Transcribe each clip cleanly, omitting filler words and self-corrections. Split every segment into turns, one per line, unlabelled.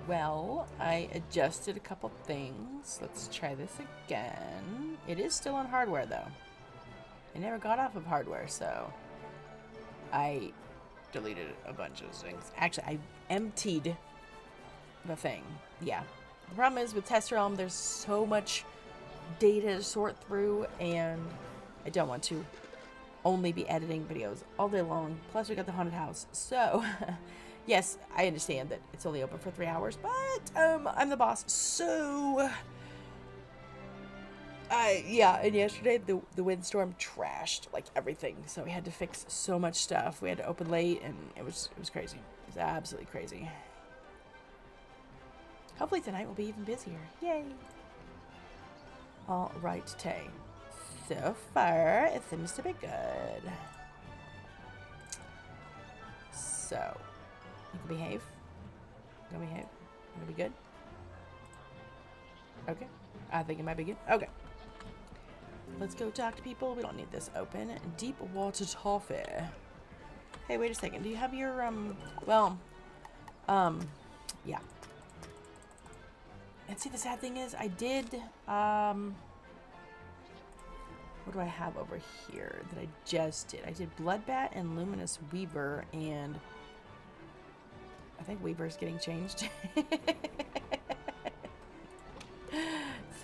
Well, I adjusted a couple things. Let's try this again. It is still on hardware though. I never got off of hardware, so I deleted a bunch of things. Actually, I emptied the thing. Yeah. The problem is with Test Realm, there's so much data to sort through, and I don't want to only be editing videos all day long. Plus, we got the haunted house. So, yes, I understand that it's only open for 3 hours, but I'm the boss. So, yeah, and yesterday the windstorm trashed like everything, so we had to fix so much stuff. We had to open late, and it was crazy. It was absolutely crazy. Hopefully tonight will be even busier. Yay! All right, Tay. So far, it seems to be good. So, you can behave. You can behave. You can be good. Okay. I think it might be good. Okay. Let's go talk to people. We don't need this open. Deep water toffee. Hey, wait a second. Do you have your, yeah. And see, the sad thing is, I did, what do I have over here that I just did? I did Bloodbat and Luminous Weaver, and I think Weaver's getting changed.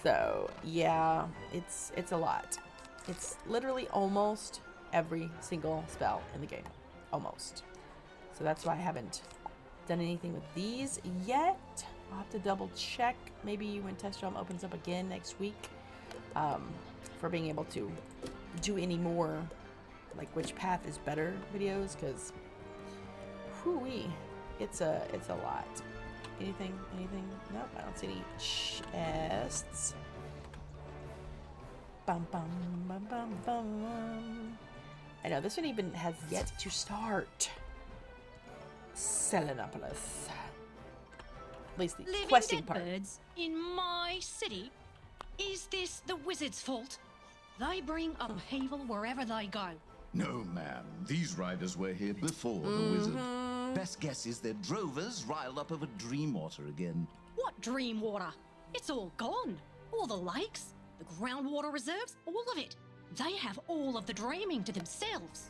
So, yeah, it's a lot. It's literally almost every single spell in the game. Almost. So that's why I haven't done anything with these yet. I'll have to double check. Maybe when Test Realm opens up again next week, for being able to do any more, like which path is better videos, because whoo-wee, it's a lot. Anything? Nope, I don't see any chests. Bum bum bum bum bum. I know this one even has yet to start. Selenopolis. At least the
Living
questing
dead
part.
birds in my city? Is this the wizard's fault? They bring upheaval wherever they go.
No, ma'am. These riders were here before the wizard. Best guess is they're drovers riled up over Dreamwater again.
What dream water? It's all gone. All the lakes, the groundwater reserves, all of it. They have all of the dreaming to themselves.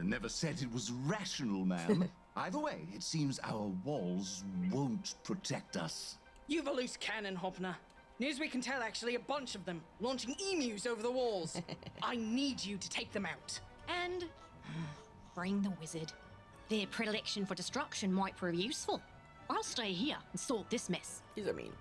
Never said it was rational, ma'am. Either way, it seems our walls won't protect us.
You've a loose cannon, Hopner. News we can tell, actually, a bunch of them, launching emus over the walls. I need you to take them out.
And bring the wizard. Their predilection for destruction might prove useful. I'll stay here and sort this mess.
These are mean.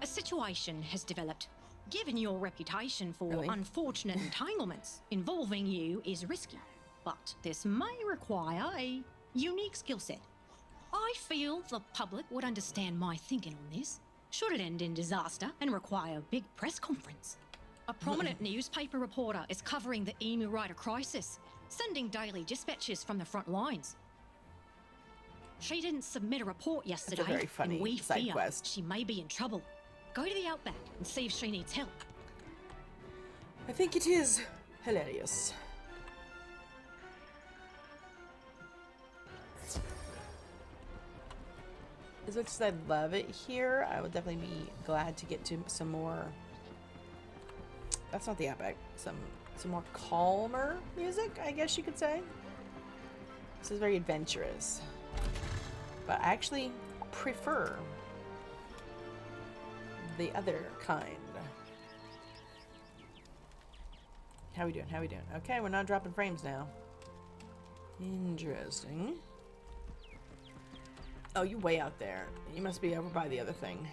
A situation has developed. Given your reputation for
Really?
unfortunate entanglements, involving you is risky. But this may require a unique skill set. I feel the public would understand my thinking on this, should it end in disaster and require a big press conference. A prominent newspaper reporter is covering the Emu Rider crisis, sending daily dispatches from the front lines. She didn't submit a report yesterday,
very funny
and we
side
fear
quest.
she may be in trouble. Go to the Outback and see if she needs help.
I think it is hilarious. As much as I love it here, I would definitely be glad to get to some more. That's not the Outback. Some more calmer music, I guess you could say. This is very adventurous, but I actually prefer the other kind. How we doing? How we doing? Okay, we're not dropping frames now. Interesting. Oh, you way out there. You must be over by the other thing.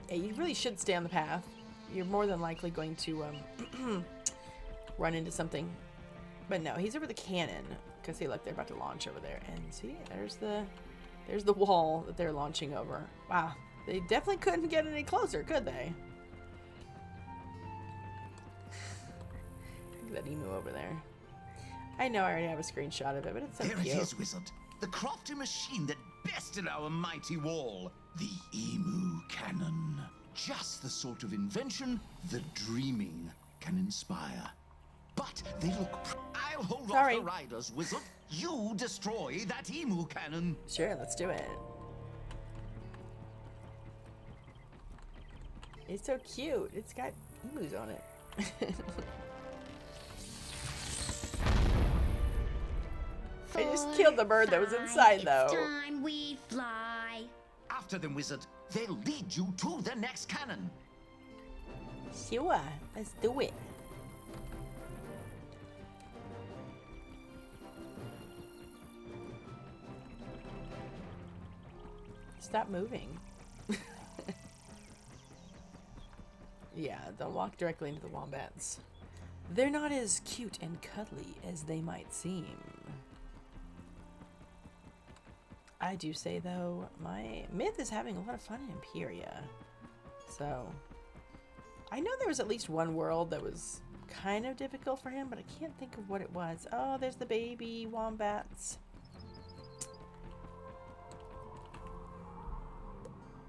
Yeah, you really should stay on the path. You're more than likely going to run into something. But no, he's over the cannon. Because see, look, they're about to launch over there. And see, there's the wall that they're launching over. Wow, they definitely couldn't get any closer, could they? That emu over there. I know I already have a screenshot of it, but it's so
There
cute.
it is, wizard. The crafty machine that bested our mighty wall. The Emu Cannon. Just the sort of invention the dreaming can inspire. But they look...
I
I'll hold
Sorry.
off the riders, wizard. You destroy that emu cannon.
Sure, let's do it. It's so cute. It's got emus on it. I just killed the bird that was inside, though.
It's time we fly.
After them, wizard. They'll lead you to the next cannon.
Sure, let's do it. Stop moving. Yeah, don't walk directly into the wombats. They're not as cute and cuddly as they might seem. I do say, though, my myth is having a lot of fun in Imperia. So, I know there was at least one world that was kind of difficult for him, but I can't think of what it was. Oh, there's the baby wombats.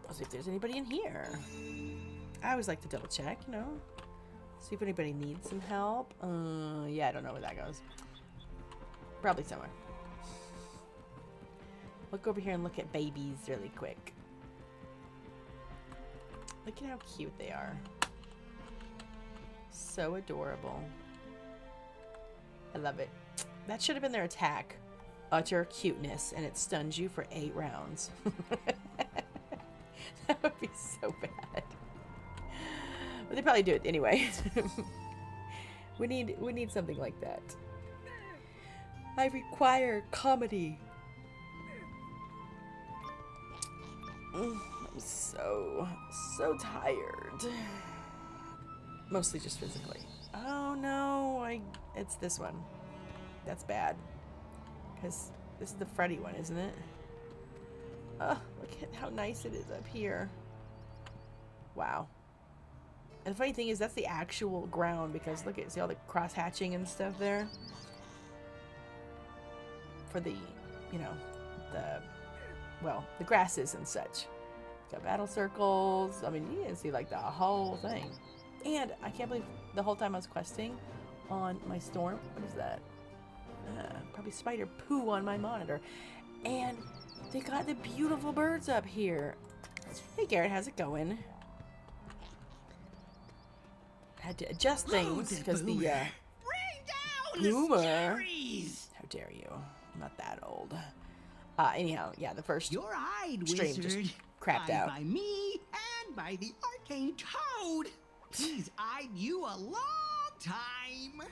I'll see if there's anybody in here. I always like to double check, you know. See if anybody needs some help. Yeah, I don't know where that goes. Probably somewhere. Look over here and look at babies really quick. Look at how cute they are. So adorable. I love it. That should have been their attack. Utter cuteness, and it stuns you for 8 rounds. That would be so bad. But they probably do it anyway. We need something like that. I require comedy. I'm so tired. Mostly just physically. Oh no, it's this one. That's bad. Because this is the Freddy one, isn't it? Oh, look at how nice it is up here. Wow. And the funny thing is, that's the actual ground, because look at, see all the cross hatching and stuff there? For the, you know, the grasses and such. Got battle circles. I mean, you can see like the whole thing. And I can't believe the whole time I was questing on my storm. What is that? Probably spider poo on my monitor. And they got the beautiful birds up here. Hey Garrett, how's it going? Had to adjust things because the boomer. How dare you? I'm not that old. Anyhow, yeah, the first
Your eyed
stream
wizard,
just crapped out.
by me and by the arcane toad. He's eyed you a long time.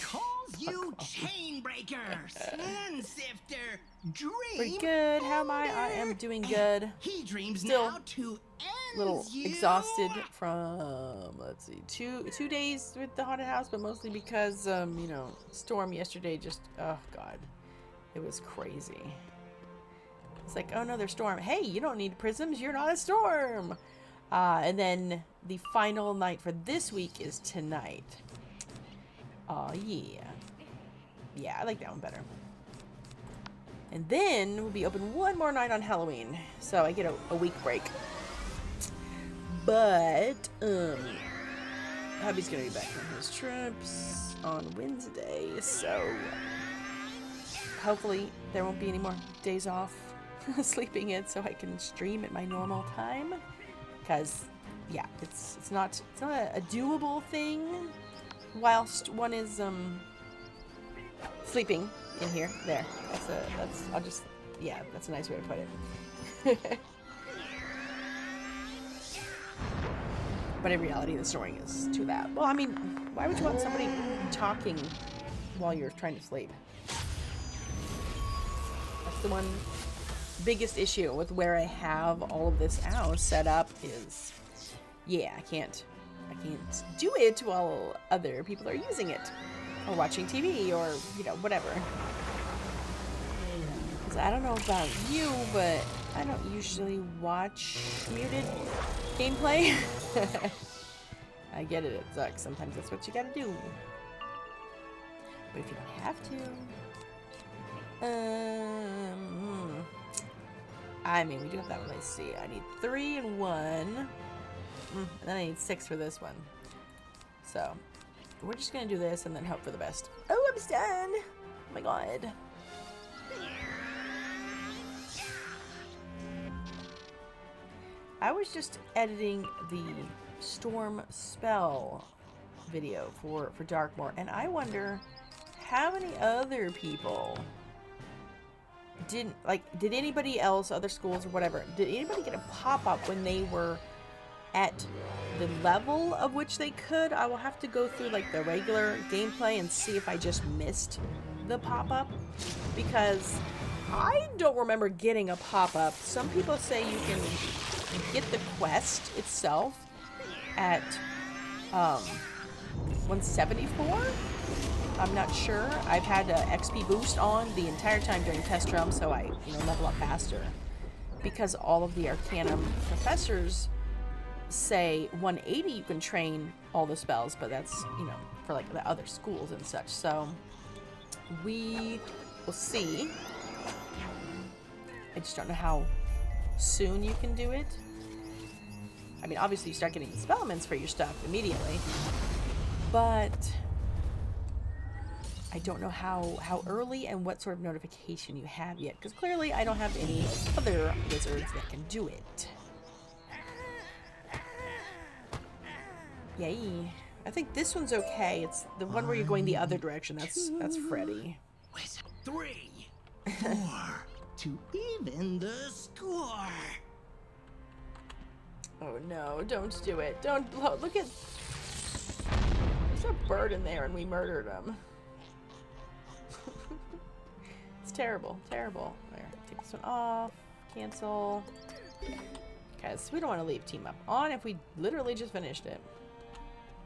Calls you chain breaker, sand sifter, dream.
Pretty good. How am I? I am doing good.
He dreams
Still
now to end
Little
you.
exhausted from, let's see, two days with the haunted house, but mostly because you know, storm yesterday just, oh god, it was crazy. It's like, oh no, there's storm. Hey, you don't need prisms, you're not a storm. And then the final night for this week is tonight. Oh yeah, I like that one better. And then we'll be open one more night on Halloween, so I get a week break. But hubby's gonna be back from his trips on Wednesday, so hopefully there won't be any more days off sleeping in, so I can stream at my normal time. Cause yeah, it's not a doable thing whilst one is sleeping in here. There, that's a nice way to put it. But in reality, the snoring is too loud. Well, I mean, why would you want somebody talking while you're trying to sleep? That's the one biggest issue with where I have all of this house set up is, yeah, I can't do it while other people are using it or watching TV or, you know, whatever. Because I don't know about you, but I don't usually watch muted gameplay. I get it, it sucks. Sometimes that's what you gotta do. But if you don't have to, I mean, we do have that one. Let's see. I need 3 and 1. And then I need 6 for this one. So, we're just gonna do this and then hope for the best. Oh, I'm stunned! Oh my god. I was just editing the Storm Spell video for Darkmoor, and I wonder how many other people did anybody else, other schools or whatever, did anybody get a pop-up when they were at the level of which they could? I will have to go through like the regular gameplay and see if I just missed the pop-up, because I don't remember getting a pop-up. Some people say you can get the quest itself at 174. I'm not sure. I've had a XP boost on the entire time during test run, so I, level up faster. Because all of the Arcanum professors say 180 you can train all the spells, but that's, for like the other schools and such. So we will see. I just don't know how soon you can do it. I mean, obviously you start getting the spellments for your stuff immediately, but I don't know how early and what sort of notification you have yet, because clearly I don't have any other wizards that can do it. Yay. I think this one's okay. It's the one where you're going the other direction. That's Freddy.
3, 4 to even the score.
Oh no, don't do it. Don't look at. There's a bird in there and we murdered him. It's terrible, terrible. There, take this one off. Cancel. Because we don't want to leave team up on if we literally just finished it.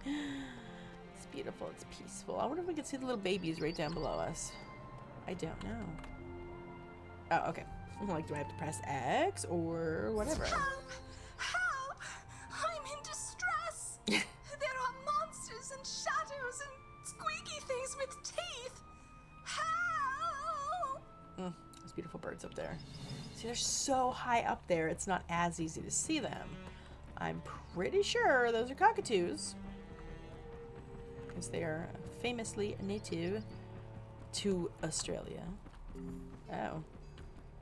It's beautiful, it's peaceful. I wonder if we can see the little babies right down below us. I don't know. Oh, okay. Like, do I have to press X or whatever?
Help! I'm in distress! There are monsters and shadows and squeaky things with teeth! Help!
Those beautiful birds up there. See, they're so high up there, it's not as easy to see them. I'm pretty sure those are cockatoos, because they are famously native to Australia. Oh.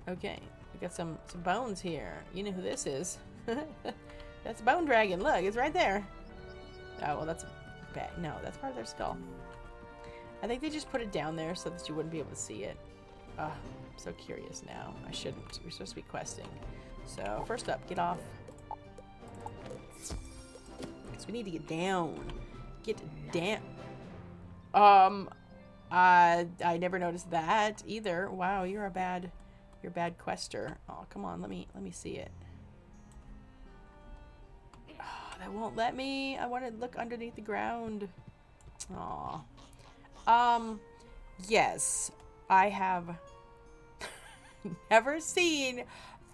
Okay. We got some bones here. You know who this is. That's a bone dragon. Look, it's right there. Oh, well, that's a bag. No, that's part of their skull. I think they just put it down there so that you wouldn't be able to see it. Oh, I'm so curious now. I shouldn't. We're supposed to be questing. So, first up, get off. Because we need to get down. Get down. I never noticed that either. Wow, you're a bad quester. Oh, come on, let me see it. Oh, that won't let me. I want to look underneath the ground. Aw. Yes, I have never seen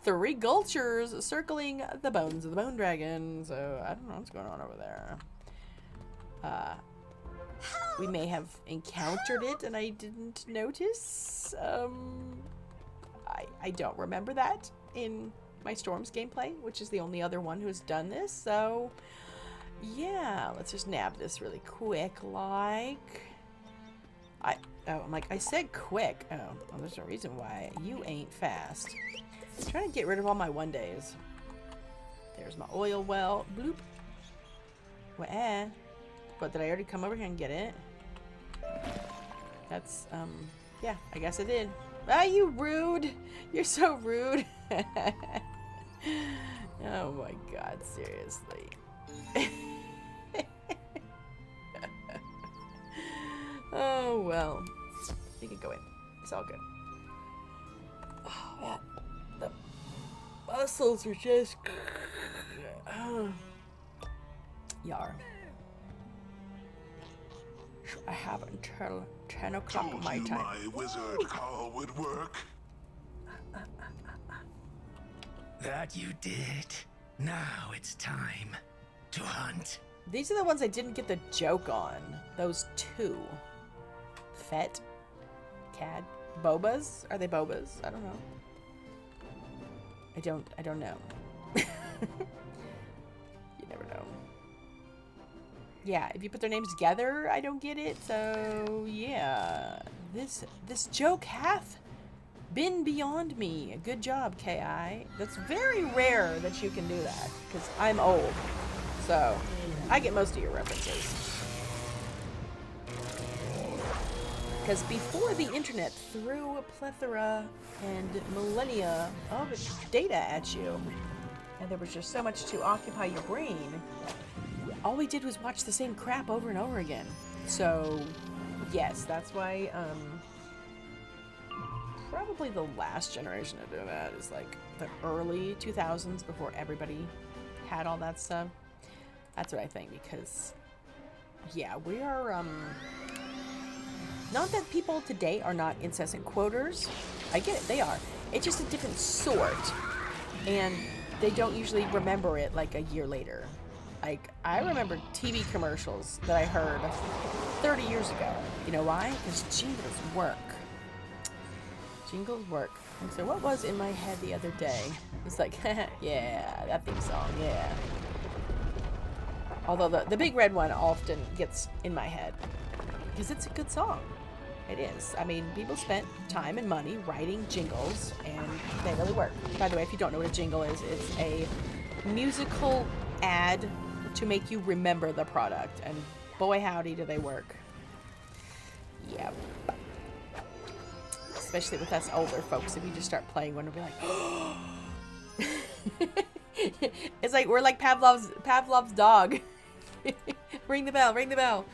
3 Gulchers circling the bones of the bone dragon, so I don't know what's going on over there. We may have encountered it and I didn't notice. I don't remember that in my Storms gameplay, which is the only other one who's done this, so yeah, let's just nab this really quick, like. I'm like, I said quick. Oh, well, there's no reason why. You ain't fast. I'm trying to get rid of all my 1 days. There's my oil well. Bloop. What? But did I already come over here and get it? That's, yeah, I guess I did. Ah, you rude! You're so rude! Oh my god, seriously. Oh, well. You can go in. It's all good. Oh, man. The muscles are just... Yar. I have until 10 o'clock my time.
My wizard call would work.
That you did. Now it's time to hunt.
These are the ones I didn't get the joke on. Those 2. Fet? Cad? Bobas? Are they Bobas? I don't know. I don't know. You never know. Yeah, if you put their names together, I don't get it. So, yeah. This joke hath been beyond me. Good job, Ki. That's very rare that you can do that, because I'm old. So, I get most of your references. Because before the internet threw a plethora and millennia of data at you, and there was just so much to occupy your brain, all we did was watch the same crap over and over again. So, yes, that's why, probably the last generation to do that is like the early 2000s before everybody had all that stuff. That's what I think, because, yeah, we are, not that people today are not incessant quoters. I get it, they are. It's just a different sort. And they don't usually remember it like a year later. Like, I remember TV commercials that I heard 30 years ago. You know why? Because jingles work. Jingles work. And so what was in my head the other day? It's like, yeah, that theme song, yeah. Although the big red one often gets in my head. Because it's a good song. It is. I mean, people spent time and money writing jingles, and they really work. By the way, if you don't know what a jingle is, it's a musical ad to make you remember the product. And boy, howdy, do they work. Yep. Especially with us older folks, if you just start playing one, we'll be like, it's like we're like Pavlov's dog. Ring the bell, ring the bell.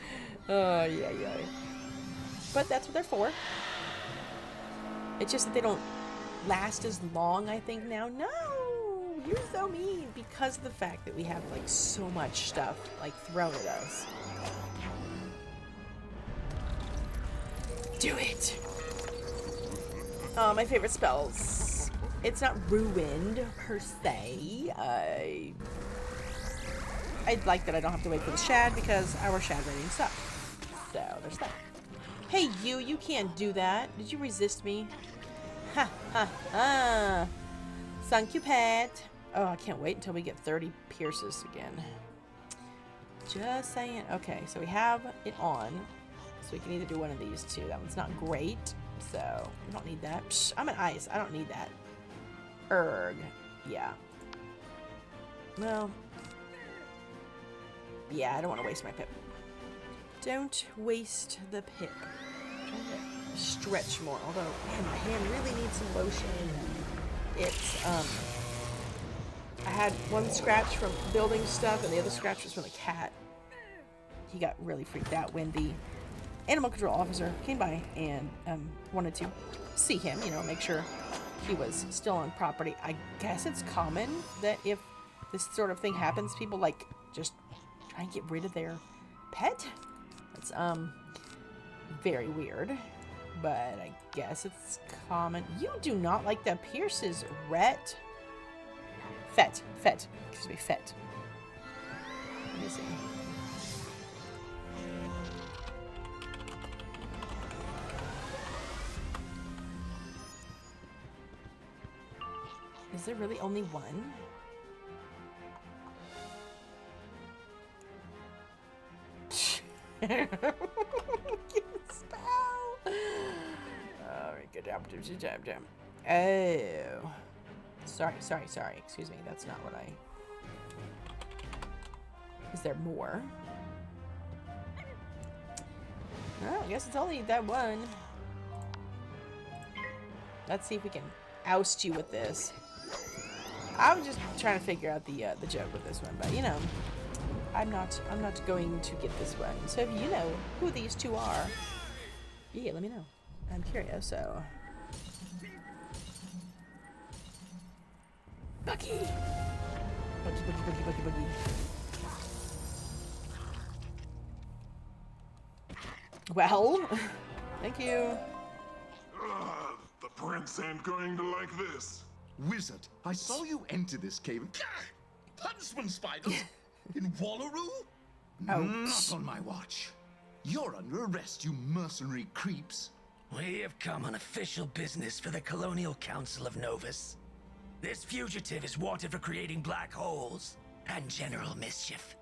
Oh, yeah. But that's what they're for. It's just that they don't last as long, I think, now. No! You're so mean. Because of the fact that we have, like, so much stuff, like, thrown at us. Do it! Oh, my favorite spells. It's not ruined, per se. I'd like that I don't have to wait for the shad, because our shad rating sucks. So, there's that. Hey, you can't do that. Did you resist me? Ha, ha, ha. Thank you, Pat. Oh, I can't wait until we get 30 pierces again. Just saying. Okay, so we have it on. So we can either do one of these two. That one's not great, so we don't need that. Psh, I'm an ice. I don't need that. Erg. Yeah. Well. Yeah, I don't want to waste my pip. Don't waste the pip. I'm trying to stretch more. Although, man, my hand really needs some lotion. It's, I had one scratch from building stuff, and the other scratch was from the cat. He got really freaked out when the animal control officer came by and wanted to see him, you know, make sure he was still on property. I guess it's common that if this sort of thing happens, people, like, just try and get rid of their pet. It's, very weird, but I guess it's common. You do not like the pierces, Rhett. Fet. Excuse me, Fet. Let me see. Is there really only one? Good job. Oh. Sorry. Excuse me. That's not what I... Is there more? Oh, I guess it's only that one. Let's see if we can oust you with this. I was just trying to figure out the joke with this one, but you know, I'm not going to get this one. So if you know who these two are, yeah, let me know. I'm curious. So, Bucky. Well, thank you.
The prince ain't going to like this.
Wizard, I saw you enter this cave. Huntsman spiders in Wallaroo? Not on my watch. You're under arrest, you mercenary creeps.
We have come on official business for the Colonial Council of Novus. This fugitive is wanted for creating black holes and general mischief.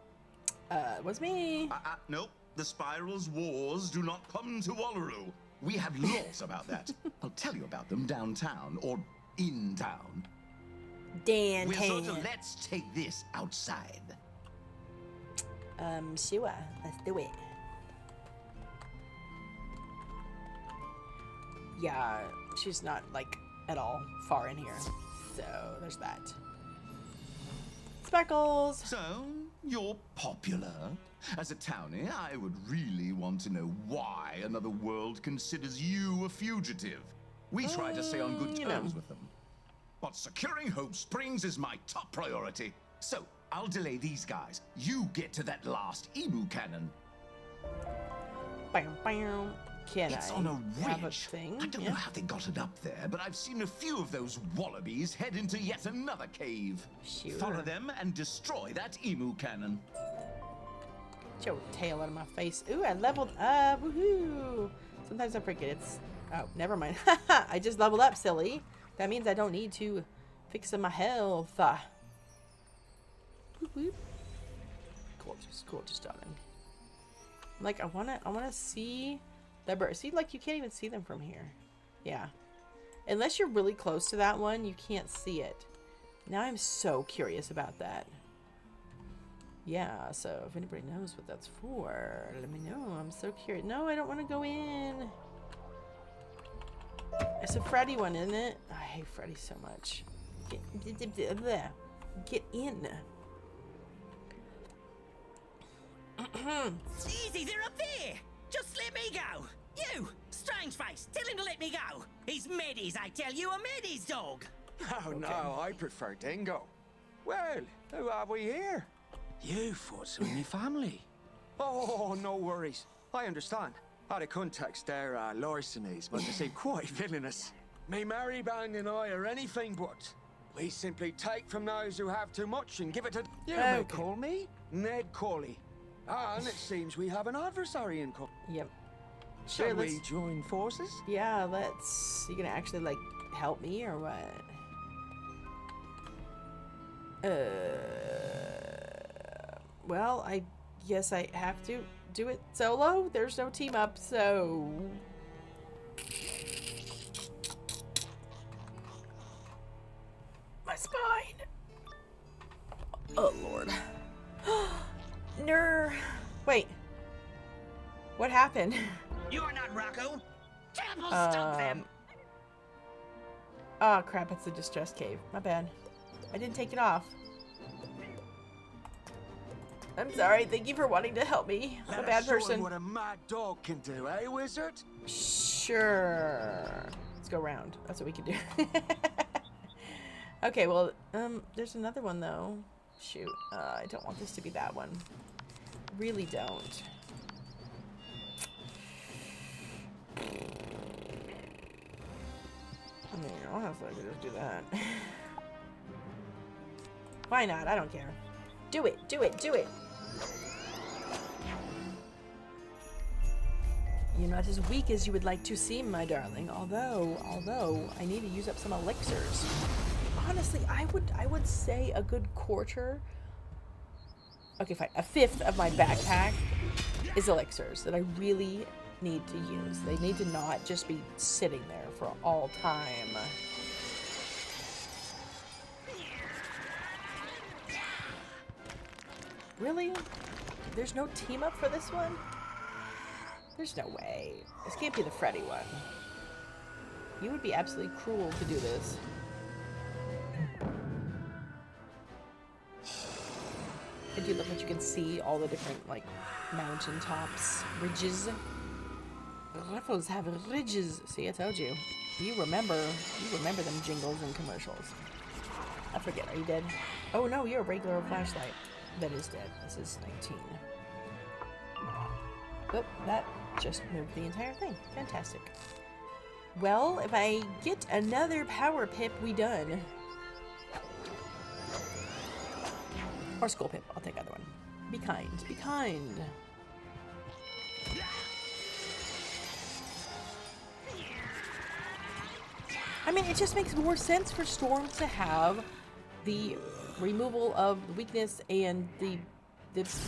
Was me.
Nope. The Spiral's wars do not come to Wallaroo. We have laws about that. I'll tell you about them downtown, or in town. We're sort of, let's take this outside.
Sure. Let's do it. Yeah, she's not, like, at all far in here. So, there's that. Speckles!
So, you're popular? As a townie, I would really want to know why another world considers you a fugitive. We try to stay on good terms with them. But securing Hope Springs is my top priority. So, I'll delay these guys. You get to that last emu cannon.
Bam, bam. Can
It's
I
on a
have a
ridge.
thing?
I don't know how they got it up there, but I've seen a few of those wallabies head into yet another cave.
Sure.
Follow them and destroy that emu cannon.
Get your tail out of my face. Ooh, I leveled up. Woohoo! Sometimes I forget it's... Oh, never mind. I just leveled up, silly. That means I don't need to fix my health. Whoop, whoop. Gorgeous, darling. Like, I wanna see the bird. See, like, you can't even see them from here. Yeah. Unless you're really close to that one, you can't see it. Now I'm so curious about that. Yeah, so if anybody knows what that's for, let me know. I'm so curious. No, I don't want to go in. It's a Freddy one, isn't it? I hate Freddy so much. Get in.
Easy, they're up there. Just let me go. You, strange face, tell him to let me go. He's Meddy's, I tell you, a Meddy's dog.
Oh, no, I prefer Dingo. Well, who are we here?
You thought so in your family.
Oh, no worries. I understand. Out of context, they're larcenies, but they seem quite villainous. Me Maryband and I are anything but. We simply take from those who have too much and give it to... You may call me Ned Corley. And it seems we have an adversary in common.
Yep. Sure,
Shall we join forces?
Yeah, let's... You gonna actually, like, help me or what? Well, I guess I have to do it solo. There's no team up, so... My spine! Oh, Lord. Ner. Wait. What happened?
You're not Rocco. Temple stop them.
Oh, crap. It's a distress cave. My bad. I didn't take it off. I'm sorry. Thank you for wanting to help me. I'm a bad person.
What a mad dog can do, eh, wizard?
Sure. Let's go around. That's what we can do. Okay, well, there's another one, though. Shoot. I don't want this to be that one. Really don't. I mean, honestly, I could just do that. Why not? I don't care. Do it! Do it! Do it! You're not as weak as you would like to seem, my darling. Although, I need to use up some elixirs. Honestly, I would say a good quarter. Okay, fine. A fifth of my backpack is elixirs that I really need to use. They need to not just be sitting there for all time. Really? There's no team up for this one? There's no way. This can't be the Freddy one. You would be absolutely cruel to do this. I do love that you can see all the different, like, mountain tops, ridges. Ruffles have ridges. See, I told you. You remember them jingles and commercials. I forget, are you dead? Oh no, you're a regular flashlight. That is dead. This is 19. Oh, that just moved the entire thing. Fantastic. Well, if I get another power pip, we done. Or skull pip. I'll take either one. Be kind. Be kind. I mean, it just makes more sense for Storm to have the removal of the weakness and the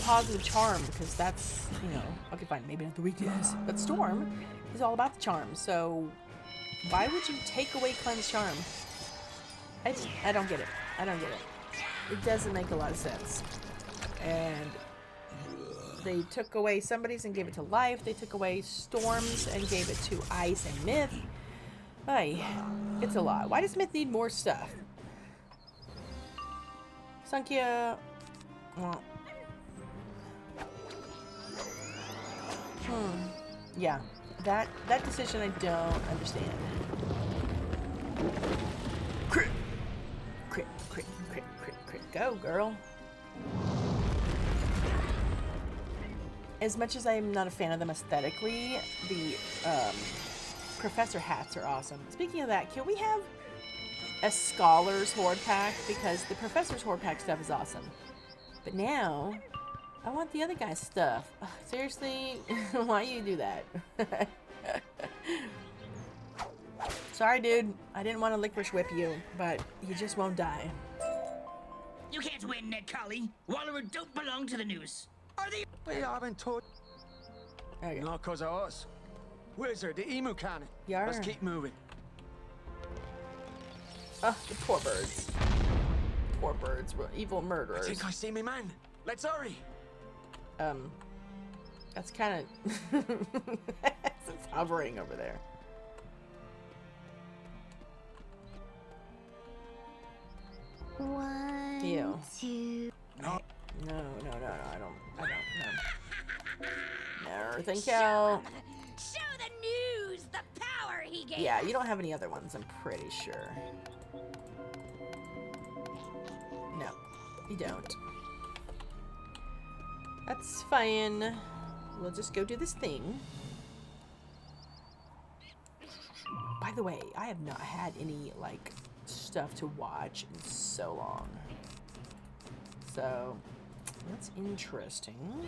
positive charm, because that's, you know, okay, fine, maybe not the weakness, but Storm is all about the charm. So why would you take away Clem's charm? I don't get it. I don't get it. It doesn't make a lot of sense. And they took away somebody's and gave it to Life. They took away Storms and gave it to Ice and Myth. Ay, it's a lot. Why does Myth need more stuff? Sankhya. Well. Yeah. That decision I don't understand. Crit. Crit, crit, crit, crit, crit. Go, girl. As much as I'm not a fan of them aesthetically, the Professor hats are awesome. Speaking of that, can we have a Scholar's Horde pack? Because the Professor's Horde pack stuff is awesome. But now, I want the other guy's stuff. Ugh, seriously? Why you do that? Sorry, dude. I didn't want to licorice whip you, but you just won't die.
You can't win, Ned Colley. Wallerer don't belong to the news. Are they?
We haven't told.
Okay.
Not because of us. Wizard, the emu cannon.
Yarr.
Let's keep moving.
Ugh, the poor birds. Poor birds were evil murderers.
I think I see me man. Let's hurry.
That's kind of... it's hovering over there.
One,
Ew.
two.
No.
No, I don't know. No, thank you.
Show the news the power he gave.
Yeah, you don't have any other ones, I'm pretty sure. No, you don't. That's fine. We'll just go do this thing. By the way, I have not had any, like, stuff to watch in so long. So, that's interesting.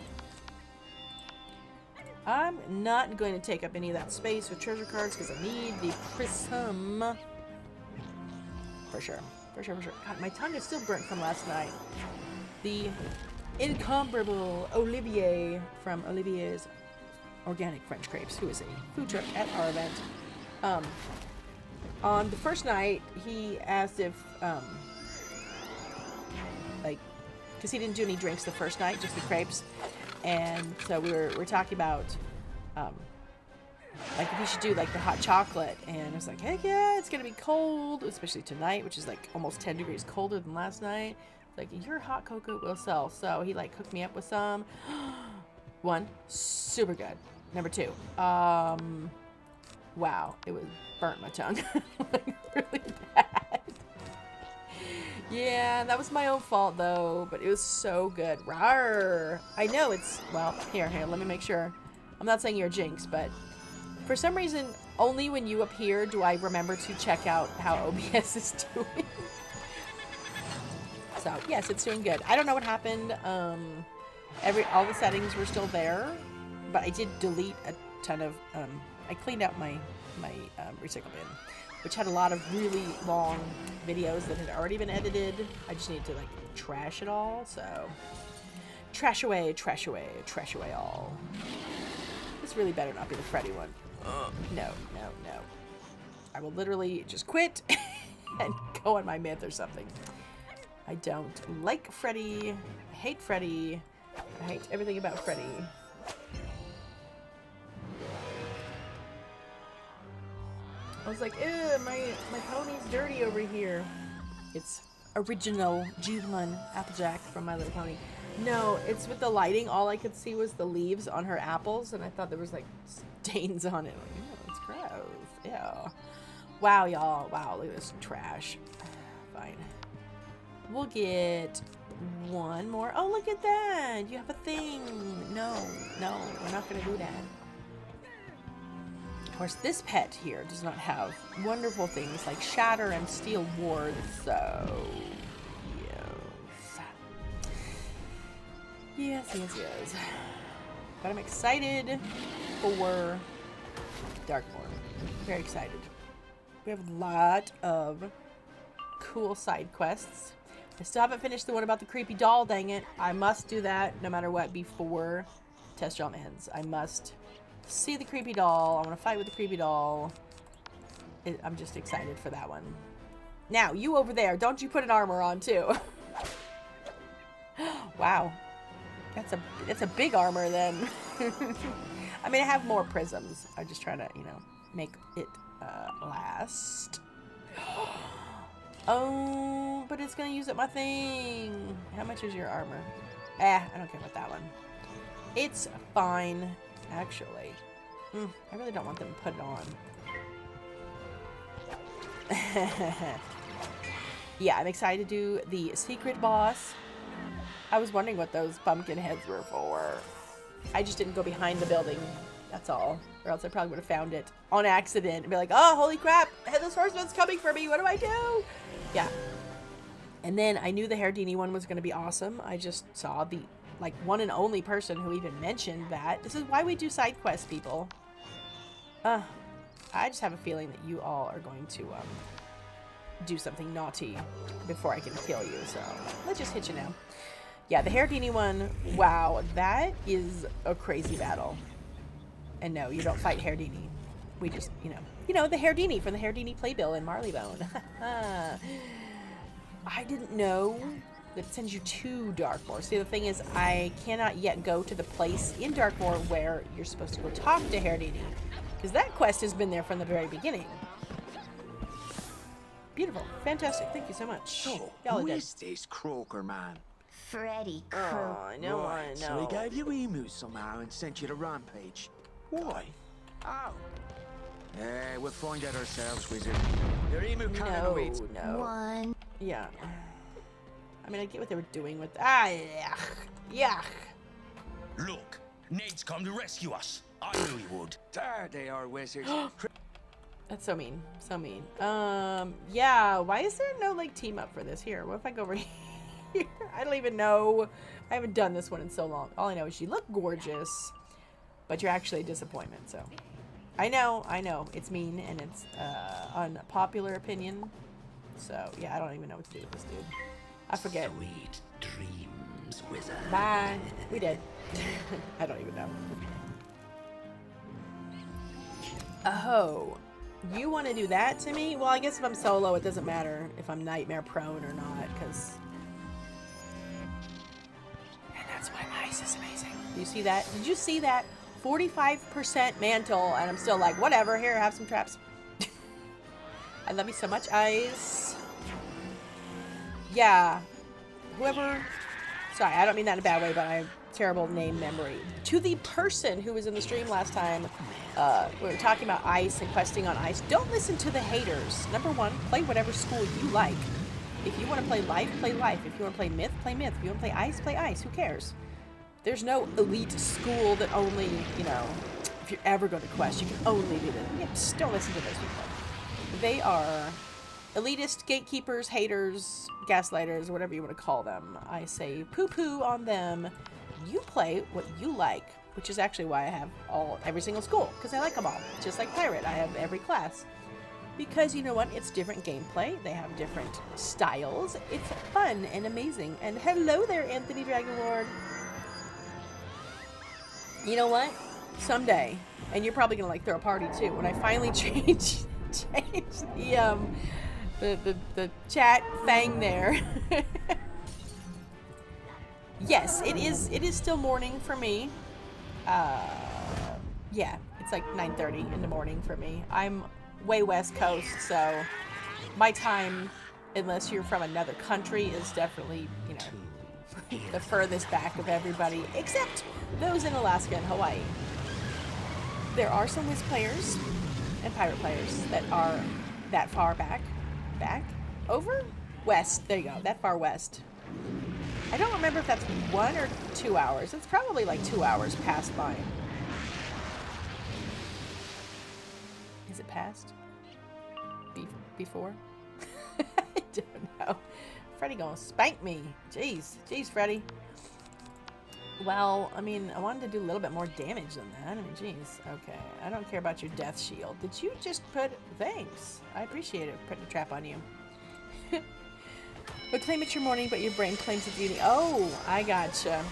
I'm not going to take up any of that space with treasure cards because I need the prism. For sure. For sure, for sure. God, my tongue is still burnt from last night. The incomparable Olivier from Olivier's Organic French Crepes, who is a food truck at our event. On the first night, he asked if, like, because he didn't do any drinks the first night, just the crepes. And so we're talking about, like, if we should do, like, the hot chocolate. And I was like, heck yeah, it's going to be cold, especially tonight, which is, like, almost 10 degrees colder than last night. Like, your hot cocoa will sell. So he, like, hooked me up with some. One, super good. Number two, wow, it was burnt my tongue. Like, really bad. Yeah, that was my own fault, though, but it was so good. Rawr. I know it's, well, here, let me make sure. I'm not saying you're a jinx, but for some reason, only when you appear do I remember to check out how OBS is doing. So, yes, it's doing good. I don't know what happened. All the settings were still there, but I did delete a ton of, I cleaned out my recycle bin, which had a lot of really long videos that had already been edited. I just needed to, like, trash it all, so trash away, trash away, trash away all. This really better not be the Freddy one. No. I will literally just quit and go on my myth or something. I don't like Freddy. I hate Freddy. I hate everything about Freddy. I was like, ew, my pony's dirty over here. It's original G1 Applejack from My Little Pony. No, it's with the lighting. All I could see was the leaves on her apples, and I thought there was, like, stains on it. Like, ew, it's gross. Ew. Wow, y'all. Wow, look at this trash. Fine. We'll get one more. Oh, look at that. You have a thing. No, we're not going to do that. Of course, this pet here does not have wonderful things like Shatter and Steel Ward, so yes. Yes. But I'm excited for Darkmoor. Very excited. We have a lot of cool side quests. I still haven't finished the one about the creepy doll, dang it. I must do that no matter what before Test Realm ends. I must see the creepy doll. I want to fight with the creepy doll. I'm just excited for that one. Now, you over there, don't you put an armor on too. Wow. That's a big armor then. I mean, I have more prisms. I'm just trying to, you know, make it last. Oh, but it's gonna use up my thing. How much is your armor? I don't care about that one. It's fine, actually. I really don't want them to put it on. Yeah, I'm excited to do the secret boss. I was wondering what those pumpkin heads were for. I just didn't go behind the building. That's all. Or else I probably would have found it on accident and be like, oh, holy crap, Headless Horseman's coming for me. What do I do? Yeah. And then I knew the Herdini one was going to be awesome. I just saw the, like, one and only person who even mentioned that. This is why we do side quests, people. I just have a feeling that you all are going to do something naughty before I can kill you. So let's just hit you now. Yeah, the Herdini one, wow, that is a crazy battle. And no, you don't fight Herdini. We just, you know, the Herdini from the Herdini playbill in Marleybone. I didn't know that it sends you to Darkmoor. See, the thing is, I cannot yet go to the place in Darkmoor where you're supposed to go talk to Herdini. Because that quest has been there from the very beginning. Beautiful. Fantastic. Thank you so much.
So,
Y'all
who
are
is this Croaker man?
Freddy Krueger.
Oh, I know,
Right,
I know.
so he gave you emus somehow and sent you to Rampage. Why? Oh. Yeah, we'll find out ourselves, wizard. Your emu cannon awaits.
No.
One.
Yeah. I mean, I get what they were doing with... yuck. Yuck.
Look, Ned's come to rescue us. I knew he would.
There they are, wizards.
That's so mean. So mean. Yeah, why is there no, like, team up for this? Here, what if I go over here? I don't even know. I haven't done this one in so long. All I know is you look gorgeous, but you're actually a disappointment, so. I know. It's mean, and it's unpopular opinion. So, yeah, I don't even know what to do with this dude. I forget.
Sweet dreams, wizard.
Bye. We did. I don't even know. Oh. You want to do that to me? Well, I guess if I'm solo, it doesn't matter if I'm nightmare prone or not, because... And that's why ice is amazing. Do you see that? Did you see that? 45% mantle, and I'm still like, whatever, here, have some traps. I love you so much, Ice. Yeah. Whoever... Sorry, I don't mean that in a bad way, but I have terrible name memory. To the person who was in the stream last time, we were talking about ice and questing on ice. Don't listen to the haters. Number one, play whatever school you like. If you want to play life, play life. If you want to play myth, play myth. If you want to play ice. Who cares? There's no elite school that only, you know, if you're ever going to quest, you can only do this. Yeah, just don't listen to those people. They are elitist, gatekeepers, haters, gaslighters, whatever you want to call them. I say poo-poo on them. You play what you like, which is actually why I have every single school, because I like them all. Just like Pirate, I have every class. Because you know what? It's different gameplay. They have different styles. It's fun and amazing. And hello there, Anthony Dragonlord. You know what? Someday, and you're probably gonna like throw a party too, when I finally change the chat thing there. Yes, it is still morning for me. Yeah, it's like 9:30 in the morning for me. I'm way West Coast, so my time, unless you're from another country, is definitely, you know, the furthest back of everybody, except those in Alaska and Hawaii. There are some Wiz players and Pirate players that are that far back, over? West, there you go, that far west. I don't remember if that's 1 or 2 hours. It's probably like 2 hours past mine. Is it past? Before? I don't know. Freddy gonna spank me. Jeez, Freddy. Well, I mean, I wanted to do a little bit more damage than that. I mean, jeez. Okay, I don't care about your death shield. Did you just put... Thanks. I appreciate it, putting a trap on you. Would claim it's your morning, but your brain claims it's evening. Oh, I gotcha.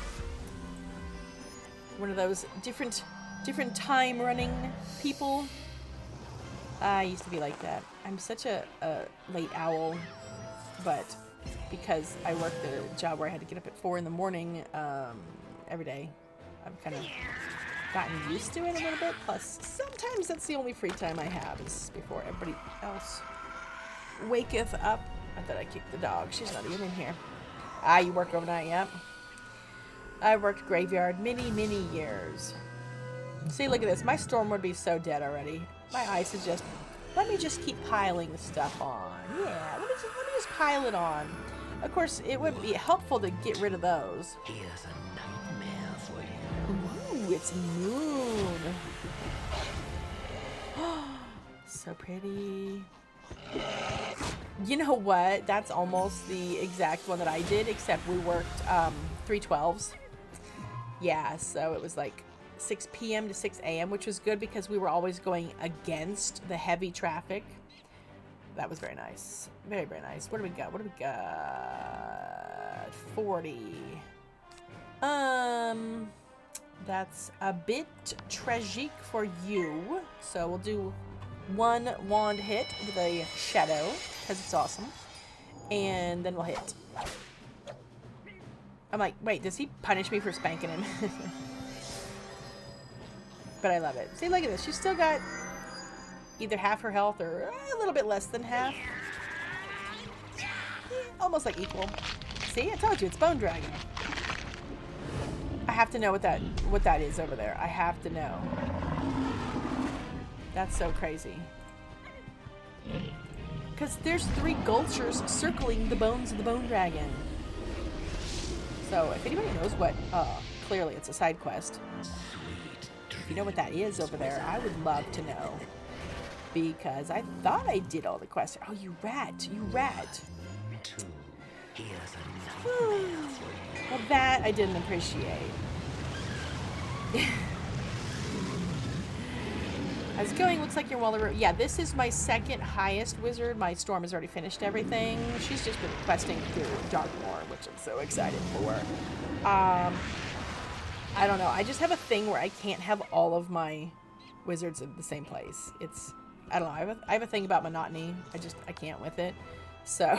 One of those different different time running people. I used to be like that. I'm such a late owl, but because I worked a job where I had to get up at 4 in the morning every day, I've kind of gotten used to it a little bit. Plus, sometimes that's the only free time I have is before everybody else waketh up. I thought I kicked the dog. She's not even in here. Ah, you work overnight, yep. I worked graveyard many, many years. See, look at this. My storm would be so dead already. My ice is just... Let me just keep piling the stuff on. Yeah, let me just pile it on. Of course, it would be helpful to get rid of those.
Here's a nightmare for you.
Ooh, it's moon. So pretty. You know what? That's almost the exact one that I did, except we worked 3/12s. Yeah, so it was like 6 p.m. to 6 a.m., which was good because we were always going against the heavy traffic. That was very nice. Very, very nice. What do we got? What do we got? 40. That's a bit tragic for you. So we'll do one wand hit with a shadow, because it's awesome. And then we'll hit. I'm like, wait, does he punish me for spanking him? But I love it. See, look at this. She's still got either half her health or a little bit less than half. Almost like equal. See, I told you, it's Bone Dragon. I have to know what that is over there. I have to know. That's so crazy. Because there's 3 Gulchers circling the bones of the Bone Dragon. So, if anybody knows what... clearly it's a side quest. If you know what that is over there, I would love to know. Because I thought I did all the quests. Oh, you rat. You rat. Well, that I didn't appreciate. I was going, looks like you're Wallaroo. Yeah, this is my second highest wizard. My Storm has already finished everything. She's just been questing through Darkmoor, which I'm so excited for. I don't know. I just have a thing where I can't have all of my wizards in the same place. It's, I don't know. I have a thing about monotony. I can't with it. So,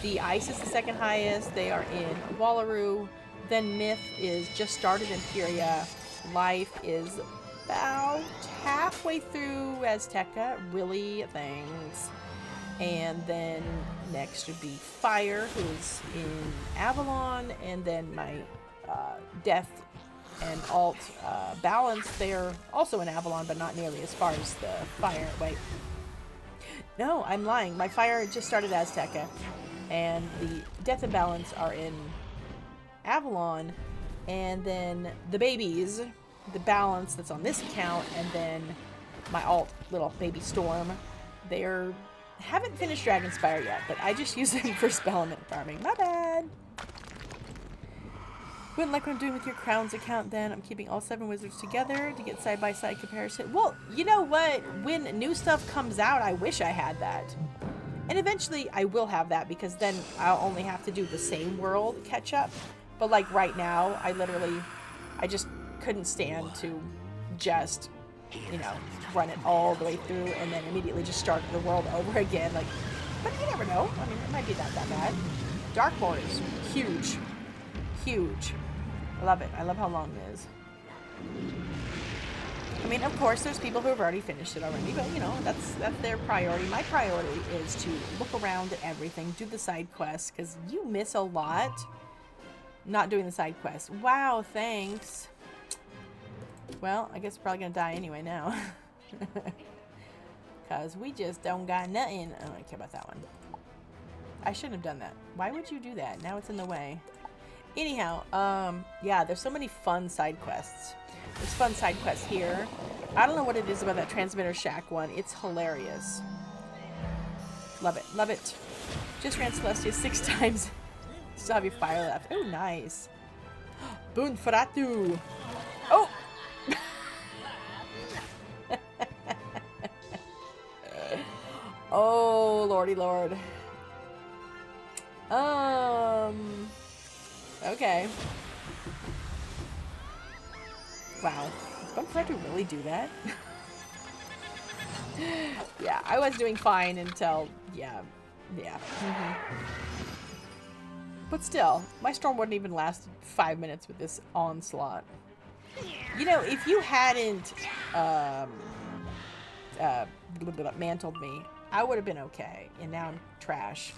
the Ice is the second highest. They are in Wallaroo. Then Myth is just started in Furia. Life is about halfway through Azteca. Really, thanks. And then next would be Fire, who's in Avalon. And then my Death and Alt Balance, they're also in Avalon, but not nearly as far as the Fire. Wait. No, I'm lying. My Fire just started Azteca. And the Death and Balance are in Avalon. And then the babies, the Balance that's on this account, and then my Alt, little baby Storm, they're haven't finished Dragonspire yet, but I just use them for spell element farming. My bad. Wouldn't like what I'm doing with your Crowns account then. I'm keeping all 7 wizards together to get side-by-side comparison. Well, you know what? When new stuff comes out, I wish I had that. And eventually I will have that because then I'll only have to do the same world catch up. But like right now, I just couldn't stand to just, you know, run it all the way through and then immediately just start the world over again. Like, but you never know. I mean, it might be that bad. Darkmoor is huge. Huge. I love it. I love how long it is. I mean, of course, there's people who have already finished it already, but, you know, that's their priority. My priority is to look around at everything, do the side quests, because you miss a lot not doing the side quests. Wow, thanks. Well, I guess we're probably going to die anyway now. Because we just don't got nothing. I don't care about that one. I shouldn't have done that. Why would you do that? Now it's in the way. Anyhow, yeah, there's so many fun side quests. There's fun side quests here. I don't know what it is about that Transmitter Shack one. It's hilarious. Love it. Love it. Just ran Celestia 6 times. Still have your fire left. Oh, nice. Boon Feratu. Oh! Oh, lordy lord. Okay. Wow. Does Bone Collector really do that? Yeah, I was doing fine until, yeah. But still, my storm wouldn't even last 5 minutes with this onslaught. You know, if you hadn't mantled me, I would have been okay. And now I'm trash.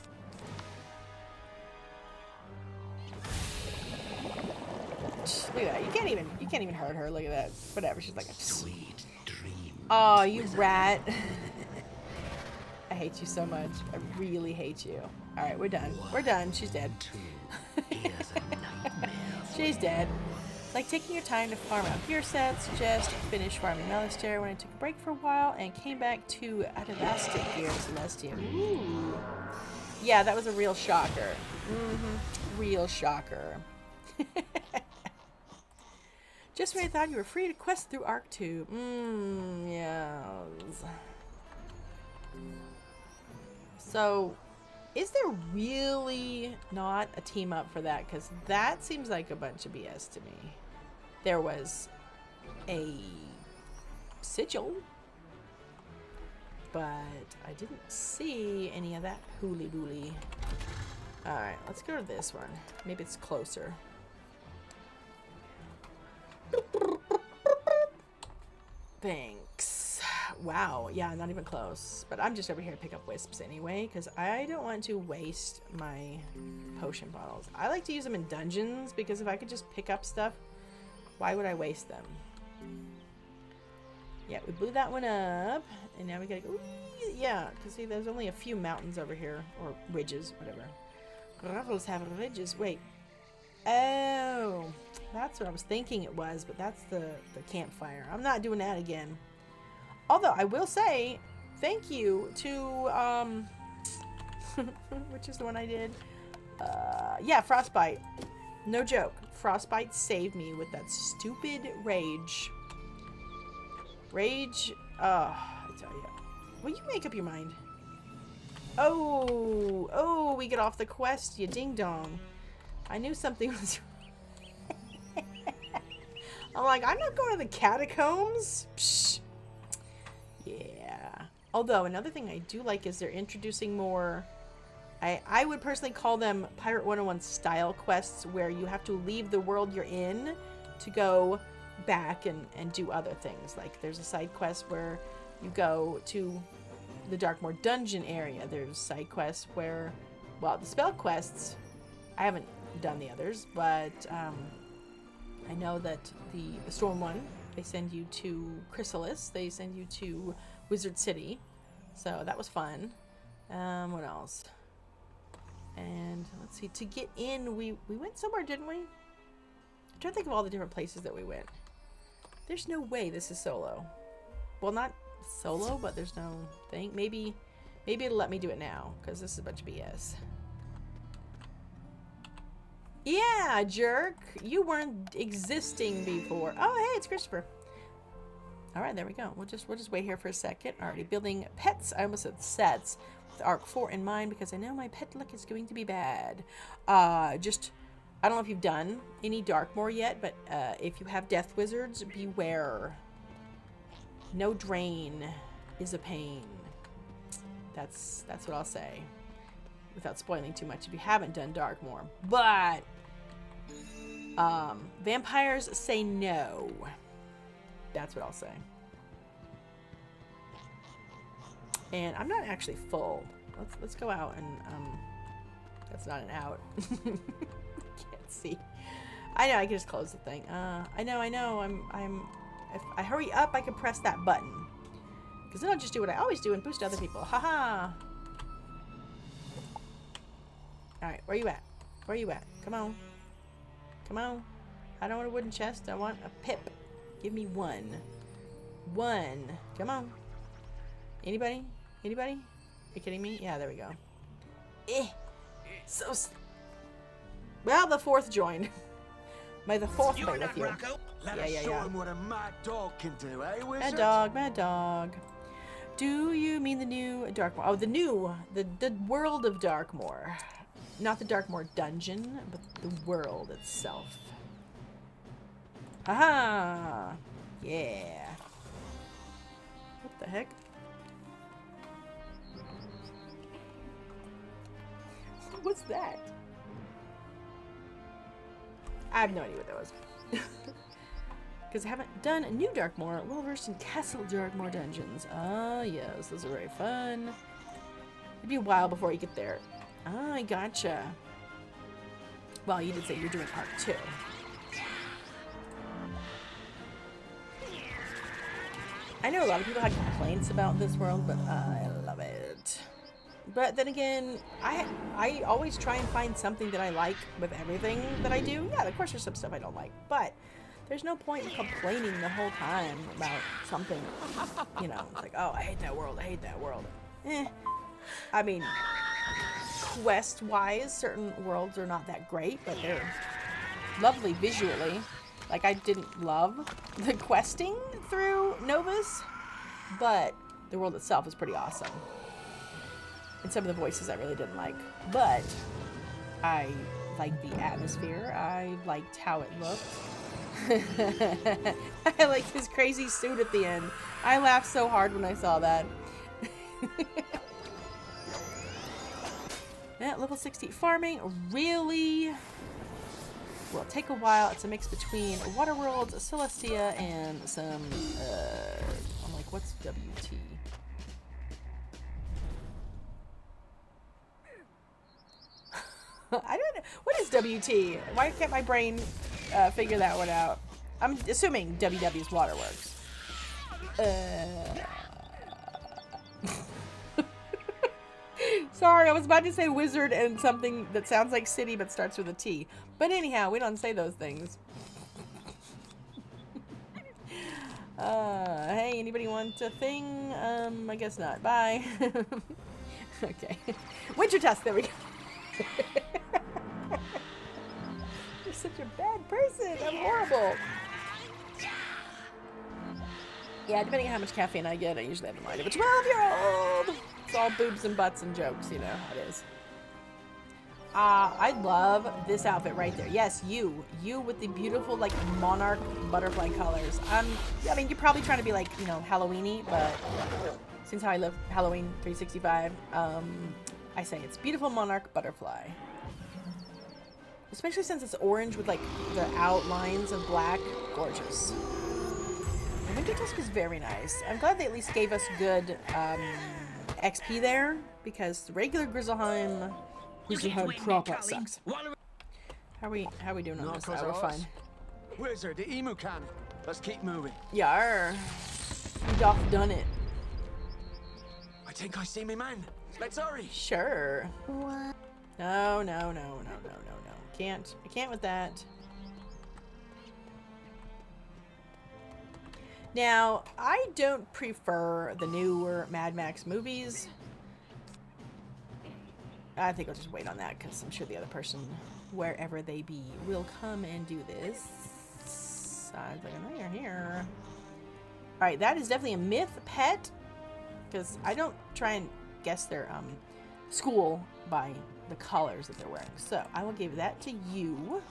Look at that. You can't even hurt her. Look at that. Whatever. She's like a sweet dream. Oh, you rat. I hate you so much. I really hate you. All right, we're done. We're done. She's dead. She's dead. Like taking your time to farm out gear sets. Just finished farming Melister when I took a break for a while and came back to Atavastic gear Celestium. Ooh. Yeah, that was a real shocker. Real shocker. Just when I thought you were free to quest through ArcTube. Yes. So, is there really not a team up for that? Because that seems like a bunch of BS to me. There was a sigil, but I didn't see any of that hooly-dooly. Alright, let's go to this one. Maybe it's closer. Thanks. Wow, yeah, not even close. But I'm just over here to pick up wisps anyway, because I don't want to waste my potion bottles. I like to use them in dungeons, because if I could just pick up stuff, why would I waste them? Yeah, we blew that one up, and now we gotta go. Ooh, yeah, because see, there's only a few mountains over here, or ridges, whatever. Gravels have ridges. Wait. Oh, that's what I was thinking it was, but that's the campfire. I'm not doing that again. Although I will say, thank you to which is the one I did. Yeah, Frostbite. No joke. Frostbite saved me with that stupid rage. Rage. I tell you. Will you make up your mind? Oh, we get off the quest, you ding dong. I knew something was. I'm like, I'm not going to the catacombs. Psh. Yeah. Although another thing I do like is they're introducing more. I would personally call them Pirate 101 style quests, where you have to leave the world you're in to go back and do other things. Like there's a side quest where you go to the Darkmoor dungeon area. There's side quests where, well, the spell quests, I haven't done the others, but I know that the Storm one, they send you to Chrysalis, they send you to Wizard City, so that was fun. What else? And let's see, to get in, we went somewhere, didn't we? I'm trying to think of all the different places that we went. There's no way this is solo. Well, not solo, but there's no thing. Maybe it'll let me do it now, because this is a bunch of BS. Yeah, jerk. You weren't existing before. Oh, hey, it's Christopher. All right, there we go. We'll just wait here for a second. Already building pets. I almost said sets with Arc 4 in mind, because I know my pet luck is going to be bad. I don't know if you've done any Darkmoor yet, but if you have Death Wizards, beware. No drain is a pain. That's what I'll say, without spoiling too much if you haven't done Darkmoor. But vampires say no. That's what I'll say. And I'm not actually full. Let's go out and that's not an out. Can't see. I know, I can just close the thing. I know. If I hurry up, I can press that button. Because then I'll just do what I always do and boost other people. Haha. Alright, where you at? Where you at? Come on. Come on. I don't want a wooden chest. I want a pip. Give me one. One. Come on. Anybody? Anybody? Are you kidding me? Yeah, there we go. Well, the fourth joined. May the fourth be with you. Yeah.
Show him what a mad dog can do, eh, wizard?
Mad dog. Do you mean the new Darkmoor? Oh, the world of Darkmoor. Not the Darkmoor dungeon, but the world itself. Aha! Yeah. What the heck? What's that? I have no idea what that was. Because I haven't done New Darkmoor, well versed in Castle Darkmoor dungeons. Ah, yes, those are very fun. It'd be a while before you get there. Ah, I gotcha. Well, you did say you're doing art too. I know a lot of people had complaints about this world, but I love it. But then again, I always try and find something that I like with everything that I do. Yeah, of course there's some stuff I don't like, but there's no point in complaining the whole time about something, you know, like, oh, I hate that world, I hate that world. I mean, quest-wise, certain worlds are not that great, but they're lovely visually. Like, I didn't love the questing through Novus, but the world itself is pretty awesome. And some of the voices I really didn't like, but I liked the atmosphere. I liked how it looked. I liked his crazy suit at the end. I laughed so hard when I saw that. Yeah, level 60 farming really will take a while. It's a mix between Waterworld, Celestia, and some I'm like, what's WT? I don't know. What is WT? Why can't my brain figure that one out? I'm assuming WW's Waterworks. Sorry, I was about to say wizard and something that sounds like city but starts with a T. But anyhow, we don't say those things. Hey, anybody want a thing? I guess not. Bye. Okay. Winter Tusk, there we go. You're such a bad person. I'm horrible. Yeah, depending on how much caffeine I get, I usually have the mind of a 12-year-old. It's all boobs and butts and jokes, you know how it is. I love this outfit right there. Yes, you with the beautiful, like, monarch butterfly colors. I mean, you're probably trying to be, like, you know, Halloween-y, but since how I live Halloween 365, I say it's beautiful monarch butterfly. Especially since it's orange with, like, the outlines of black. Gorgeous. The Winter Tusk is very nice. I'm glad they at least gave us good XP there, because the regular Grizzleheim proper sucks. How are we doing on this? We're fine.
Wizard, the emu cannon. Let's keep moving.
Yar. We doth done it.
I think I see me man. Let's hurry.
Sure. What? No. I can't with that. Now, I don't prefer the newer Mad Max movies. I think I'll just wait on that because I'm sure the other person, wherever they be, will come and do this. I was like, oh, you're here. Alright, that is definitely a myth pet, because I don't try and guess their school by the colors that they're wearing. So I will give that to you,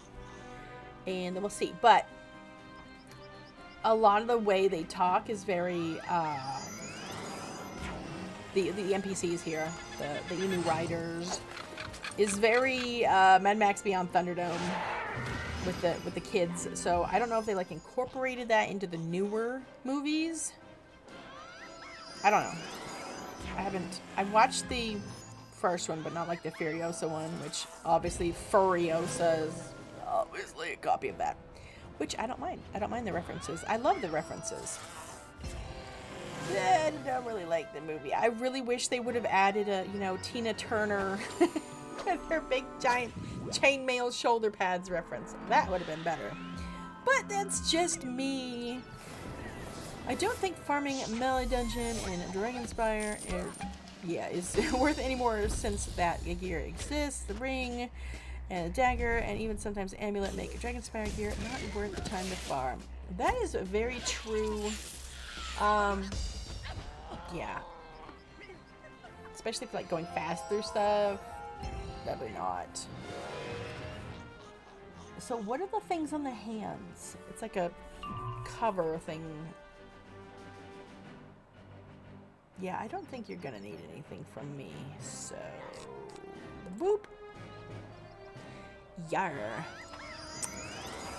and then we'll see. But a lot of the way they talk is very the NPCs here, the emu riders, is very Mad Max Beyond Thunderdome with the kids. So I don't know if they like incorporated that into the newer movies. I don't know. I've watched the first one, but not like the Furiosa one, which obviously Furiosa is obviously a copy of that. Which I don't mind. I don't mind the references. I love the references. I don't really like the movie. I really wish they would have added a, you know, Tina Turner with her big giant chainmail shoulder pads reference. That would have been better. But that's just me. I don't think farming Melee Dungeon and Dragonspire is worth any more since that gear exists. The ring and a dagger and even sometimes amulet make Dragonspire gear not worth the time to farm. That is very true. Yeah. Especially if, like, going fast through stuff. Probably not. Alright, So what are the things on the hands? It's like a cover thing. Yeah, I don't think you're gonna need anything from me, so... Boop! Yar.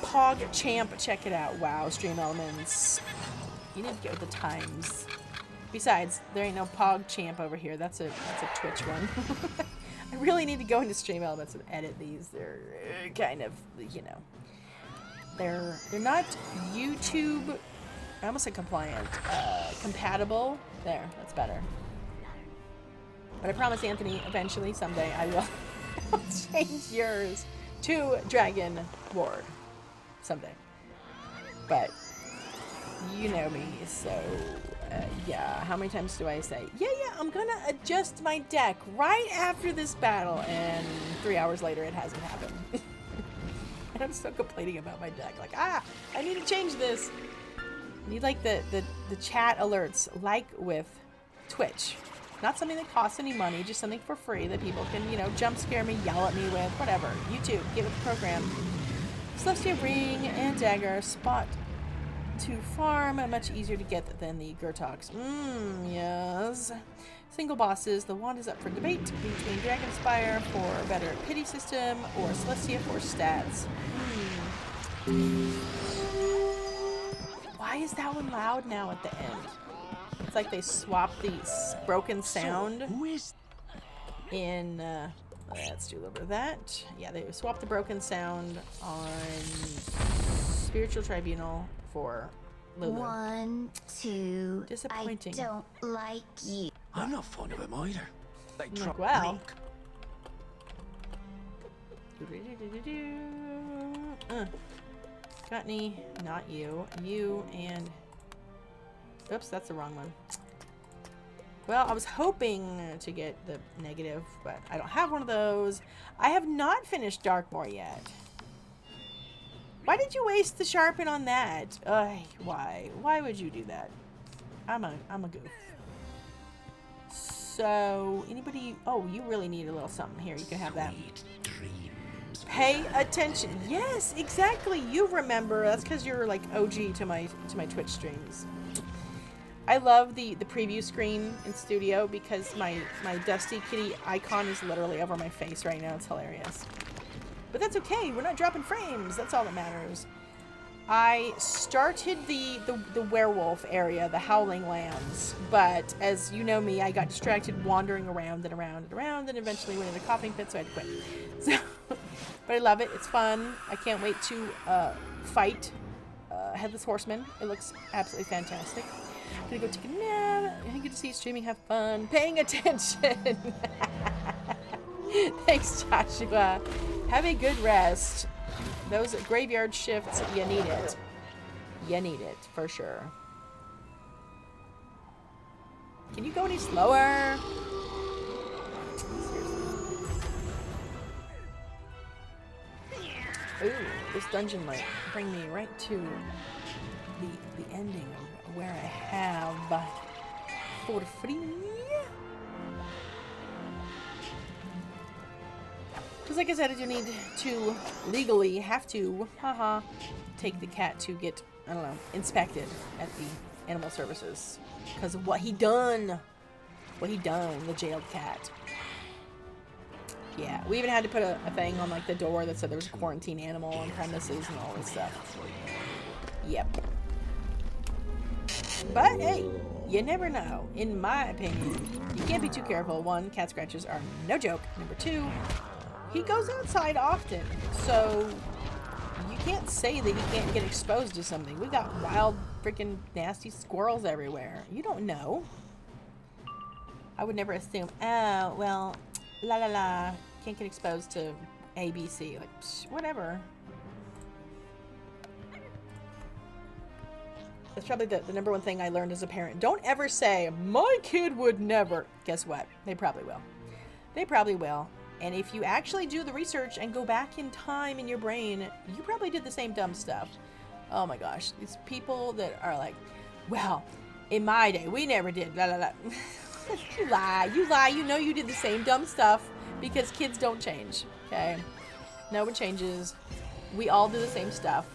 Pog Champ, check it out. Wow, Stream Elements. You need to get with the times. Besides, there ain't no Pog Champ over here. That's a Twitch one. I really need to go into Stream Elements and edit these. They're kind of, you know, they're not YouTube, I almost said compliant, compatible. There, that's better. But I promise, Anthony, eventually, someday, I will change yours to Dragon Ward. Someday. But, you know me, so, yeah. How many times do I say, yeah, I'm gonna adjust my deck right after this battle, and 3 hours later it hasn't happened. And I'm still complaining about my deck. Like, I need to change this. I need, like, the chat alerts, like with Twitch. Not something that costs any money, just something for free that people can, you know, jump scare me, yell at me with, whatever. YouTube, give it the program. Celestia Ring and Dagger, spot to farm, much easier to get than the Gurtox. Yes. Single bosses, the wand is up for debate between Dragonspire for better pity system or Celestia for stats. Why is that one loud now at the end? It's like they swapped the broken sound in, let's do a little bit of that. Yeah, they swapped the broken sound on Spiritual Tribunal for Lulu.
1, 2.
Disappointing.
I don't like you.
I'm not fond of him either. Like,
Like, well. Got any? Not you. You and... Oops, that's the wrong one. Well, I was hoping to get the negative, but I don't have one of those. I have not finished Darkmoor yet. Why did you waste the sharpen on that? Why? Why would you do that? I'm a goof. So, anybody... Oh, you really need a little something here. You can have that. Pay attention. Yes, exactly. You remember. That's because you're like OG to my Twitch streams. I love the preview screen in Studio because my Dusty Kitty icon is literally over my face right now. It's hilarious. But that's okay. We're not dropping frames. That's all that matters. I started the werewolf area, the Howling Lands, but as you know me, I got distracted wandering around and around and around and eventually went in a coughing fit, so I had to quit. So, but I love it. It's fun. I can't wait to fight Headless Horseman. It looks absolutely fantastic. I'm gonna go take a nap. Good to see you streaming. Have fun. Paying attention. Thanks, Joshua. Have a good rest. Those graveyard shifts, you need it. You need it, for sure. Can you go any slower? Ooh, this dungeon might bring me right to the ending of where I have for free. Because like I said, I do need to legally have to, take the cat to get, I don't know, inspected at the animal services. Because of what he done. What he done, the jailed cat. Yeah, we even had to put a thing on like the door that said there was a quarantine animal on premises and all this stuff. Yep. But hey, you never know. In my opinion, you can't be too careful. 1, cat scratches are no joke. Number 2, he goes outside often, so you can't say that he can't get exposed to something. We got wild, freaking nasty squirrels everywhere. You don't know. I would never assume, oh, well, la la la, can't get exposed to ABC. Like, psh, whatever. That's probably the number one thing I learned as a parent. Don't ever say, my kid would never. Guess what? They probably will. They probably will. And if you actually do the research and go back in time in your brain, you probably did the same dumb stuff. Oh my gosh. These people that are like, well, in my day, we never did, blah, blah, blah. You lie. You lie. You know you did the same dumb stuff because kids don't change, okay? No one changes. We all do the same stuff.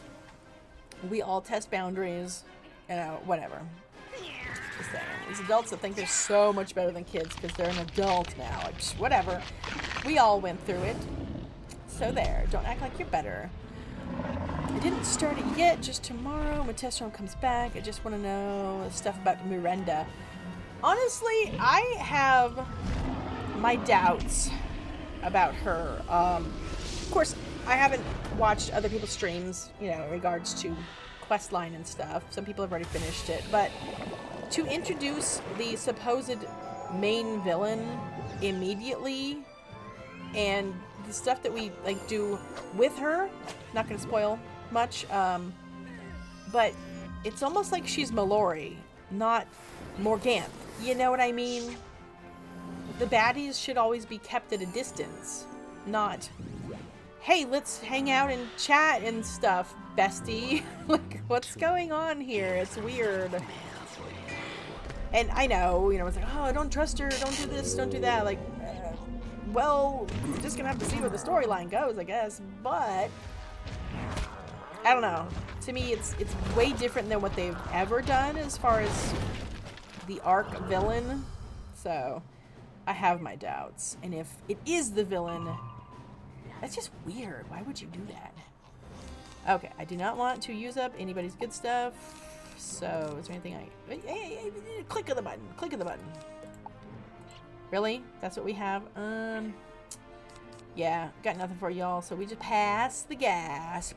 We all test boundaries. You know, whatever. Just saying. These adults that think they're so much better than kids because they're an adult now. Like, just whatever. We all went through it. So there. Don't act like you're better. I didn't start it yet. Just tomorrow when Testosterone comes back. I just want to know stuff about Miranda. Honestly, I have my doubts about her. Of course, I haven't watched other people's streams, you know, in regards to questline and stuff. Some people have already finished it, but to introduce the supposed main villain immediately and the stuff that we like do with her, not gonna spoil much, but it's almost like she's Mallory, not Morganth. You know what I mean? The baddies should always be kept at a distance, not, hey, let's hang out and chat and stuff, bestie. Like, what's going on here? It's weird. And I know, you know, it's like, oh, I don't trust her, don't do this, don't do that. Like, well, we're just gonna have to see where the storyline goes, I guess. But I don't know. To me, it's way different than what they've ever done as far as the arc villain. So I have my doubts. And if it is the villain, that's just weird. Why would you do that? Okay, I do not want to use up anybody's good stuff. So, is there anything hey, click on the button. Click on the button. Really? That's what we have? Yeah, got nothing for y'all, so we just pass the gas.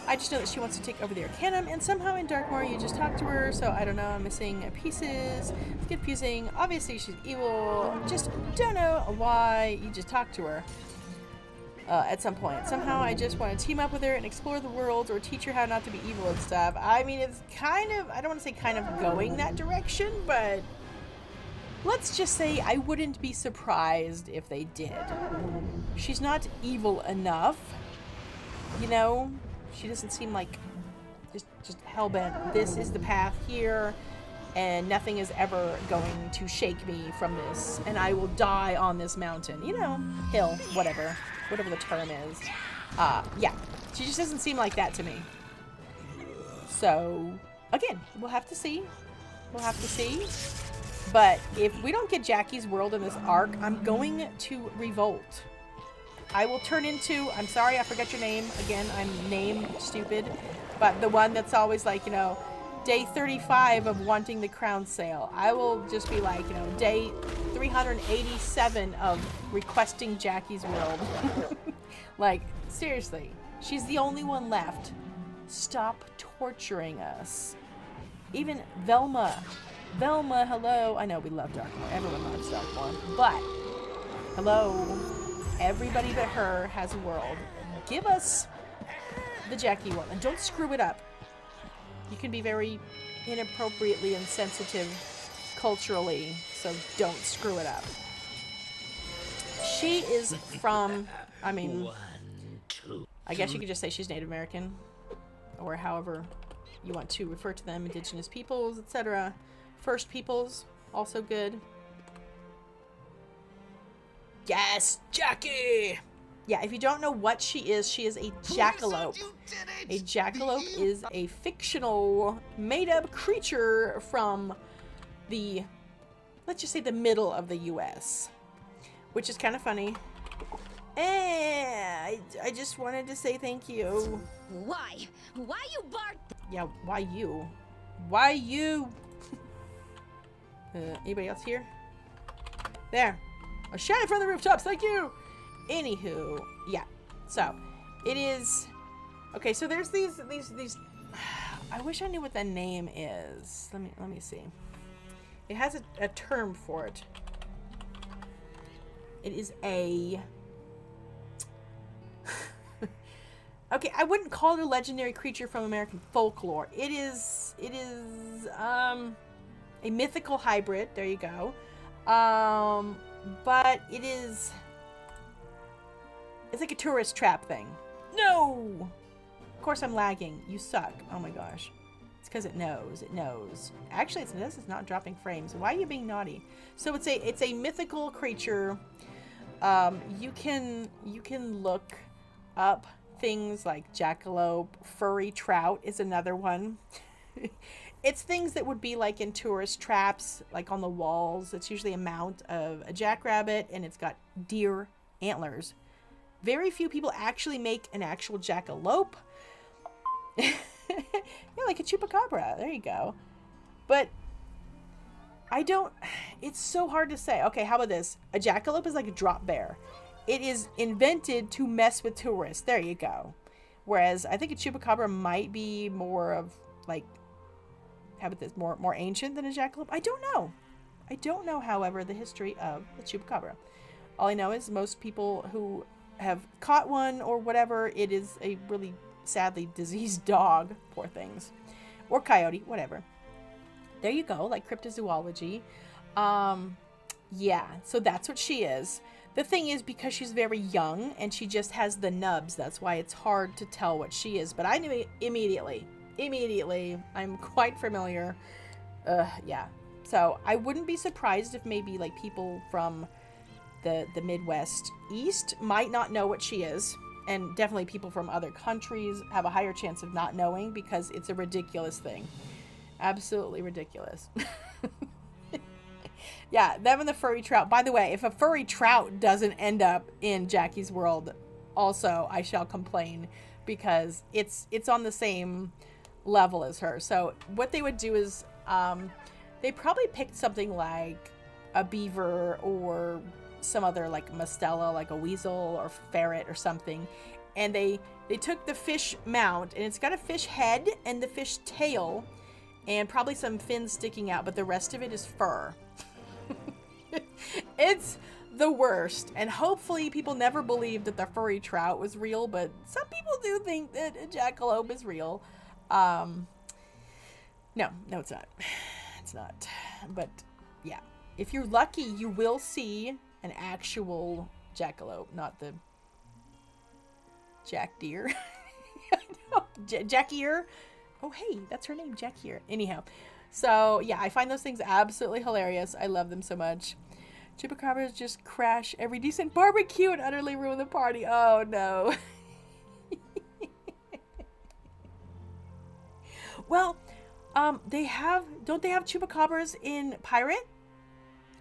I just know that she wants to take over the Arcanum, and somehow in Darkmoor you just talk to her, so I don't know, I'm missing pieces. It's confusing. Obviously she's evil. Just don't know why you just talk to her. At some point. Somehow I just want to team up with her and explore the world or teach her how not to be evil and stuff. I mean, it's kind of, I don't want to say kind of going that direction, but let's just say I wouldn't be surprised if they did. She's not evil enough, you know? She doesn't seem like just hellbent. This is the path here, and nothing is ever going to shake me from this, and I will die on this mountain. You know, hill, whatever the term is. Yeah, she just doesn't seem like that to me. So, again, we'll have to see. We'll have to see. But if we don't get Jackie's World in this arc, I'm going to revolt. I will turn into, I'm sorry, I forgot your name. Again, I'm name stupid. But the one that's always like, you know, day 35 of wanting the crown sale. I will just be like, you know, day 387 of requesting Jackie's World. Like, seriously, she's the only one left. Stop torturing us. Even Velma. Velma, hello. I know we love Darkmoor. Everyone loves Darkmoor. But, hello. Everybody but her has a world. Give us the Jackie one. And don't screw it up. You can be very inappropriately insensitive culturally, so don't screw it up. She is from, I mean, I guess you could just say she's Native American, or however you want to refer to them, indigenous peoples, etc. First peoples, also good. Yes, Jackie! Yeah, if you don't know what she is a jackalope. A jackalope is a fictional, made-up creature from the, let's just say the middle of the U.S. Which is kind of funny. I just wanted to say thank you.
Why? Why you Bart?
Yeah, why you? Why you? Anybody else here? There. A shout from the rooftops, thank you! Anywho, yeah. So, it is... Okay, so there's these... I wish I knew what the name is. Let me see. It has a term for it. It is a... Okay, I wouldn't call it a legendary creature from American folklore. It is a mythical hybrid. There you go. But it is... It's like a tourist trap thing. No! Of course I'm lagging. You suck. Oh my gosh. It's because it knows. It knows. Actually, this is not dropping frames. Why are you being naughty? So it's a mythical creature you can look up things like jackalope. Furry trout is another one. It's things that would be like in tourist traps, like on the walls. It's usually a mount of a jackrabbit, and it's got deer antlers. Very few people actually make an actual jackalope. Yeah, like a chupacabra. There you go. But I don't... It's so hard to say. Okay, how about this? A jackalope is like a drop bear. It is invented to mess with tourists. There you go. Whereas I think a chupacabra might be more of like... How about this? More ancient than a jackalope? I don't know. I don't know, however, the history of the chupacabra. All I know is most people who have caught one or whatever, it is a really sadly diseased dog. Poor things. Or coyote, whatever. There you go, like cryptozoology. Yeah, so that's what she is. The thing is, because she's very young and she just has the nubs, that's why it's hard to tell what she is. But I knew it immediately. I'm quite familiar. Yeah. So I wouldn't be surprised if maybe like people from the Midwest East might not know what she is. And definitely people from other countries have a higher chance of not knowing because it's a ridiculous thing. Absolutely ridiculous. Yeah, them and the furry trout. By the way, if a furry trout doesn't end up in Jackie's world, also I shall complain because it's on the same level as her. So what they would do is they probably picked something like a beaver or some other like mastella, like a weasel or ferret or something, and they took the fish mount, and it's got a fish head and the fish tail and probably some fins sticking out, but the rest of it is fur. It's the worst, and hopefully people never believed that the furry trout was real, but some people do think that a jackalope is real. No, it's not. It's not. But yeah, if you're lucky, you will see an actual jackalope, not the jack deer. Jack-ear. Oh, hey, that's her name, Jack-ear. Anyhow, so yeah, I find those things absolutely hilarious. I love them so much. Chupacabras just crash every decent barbecue and utterly ruin the party. Oh no. Well, don't they have chupacabras in Pirate?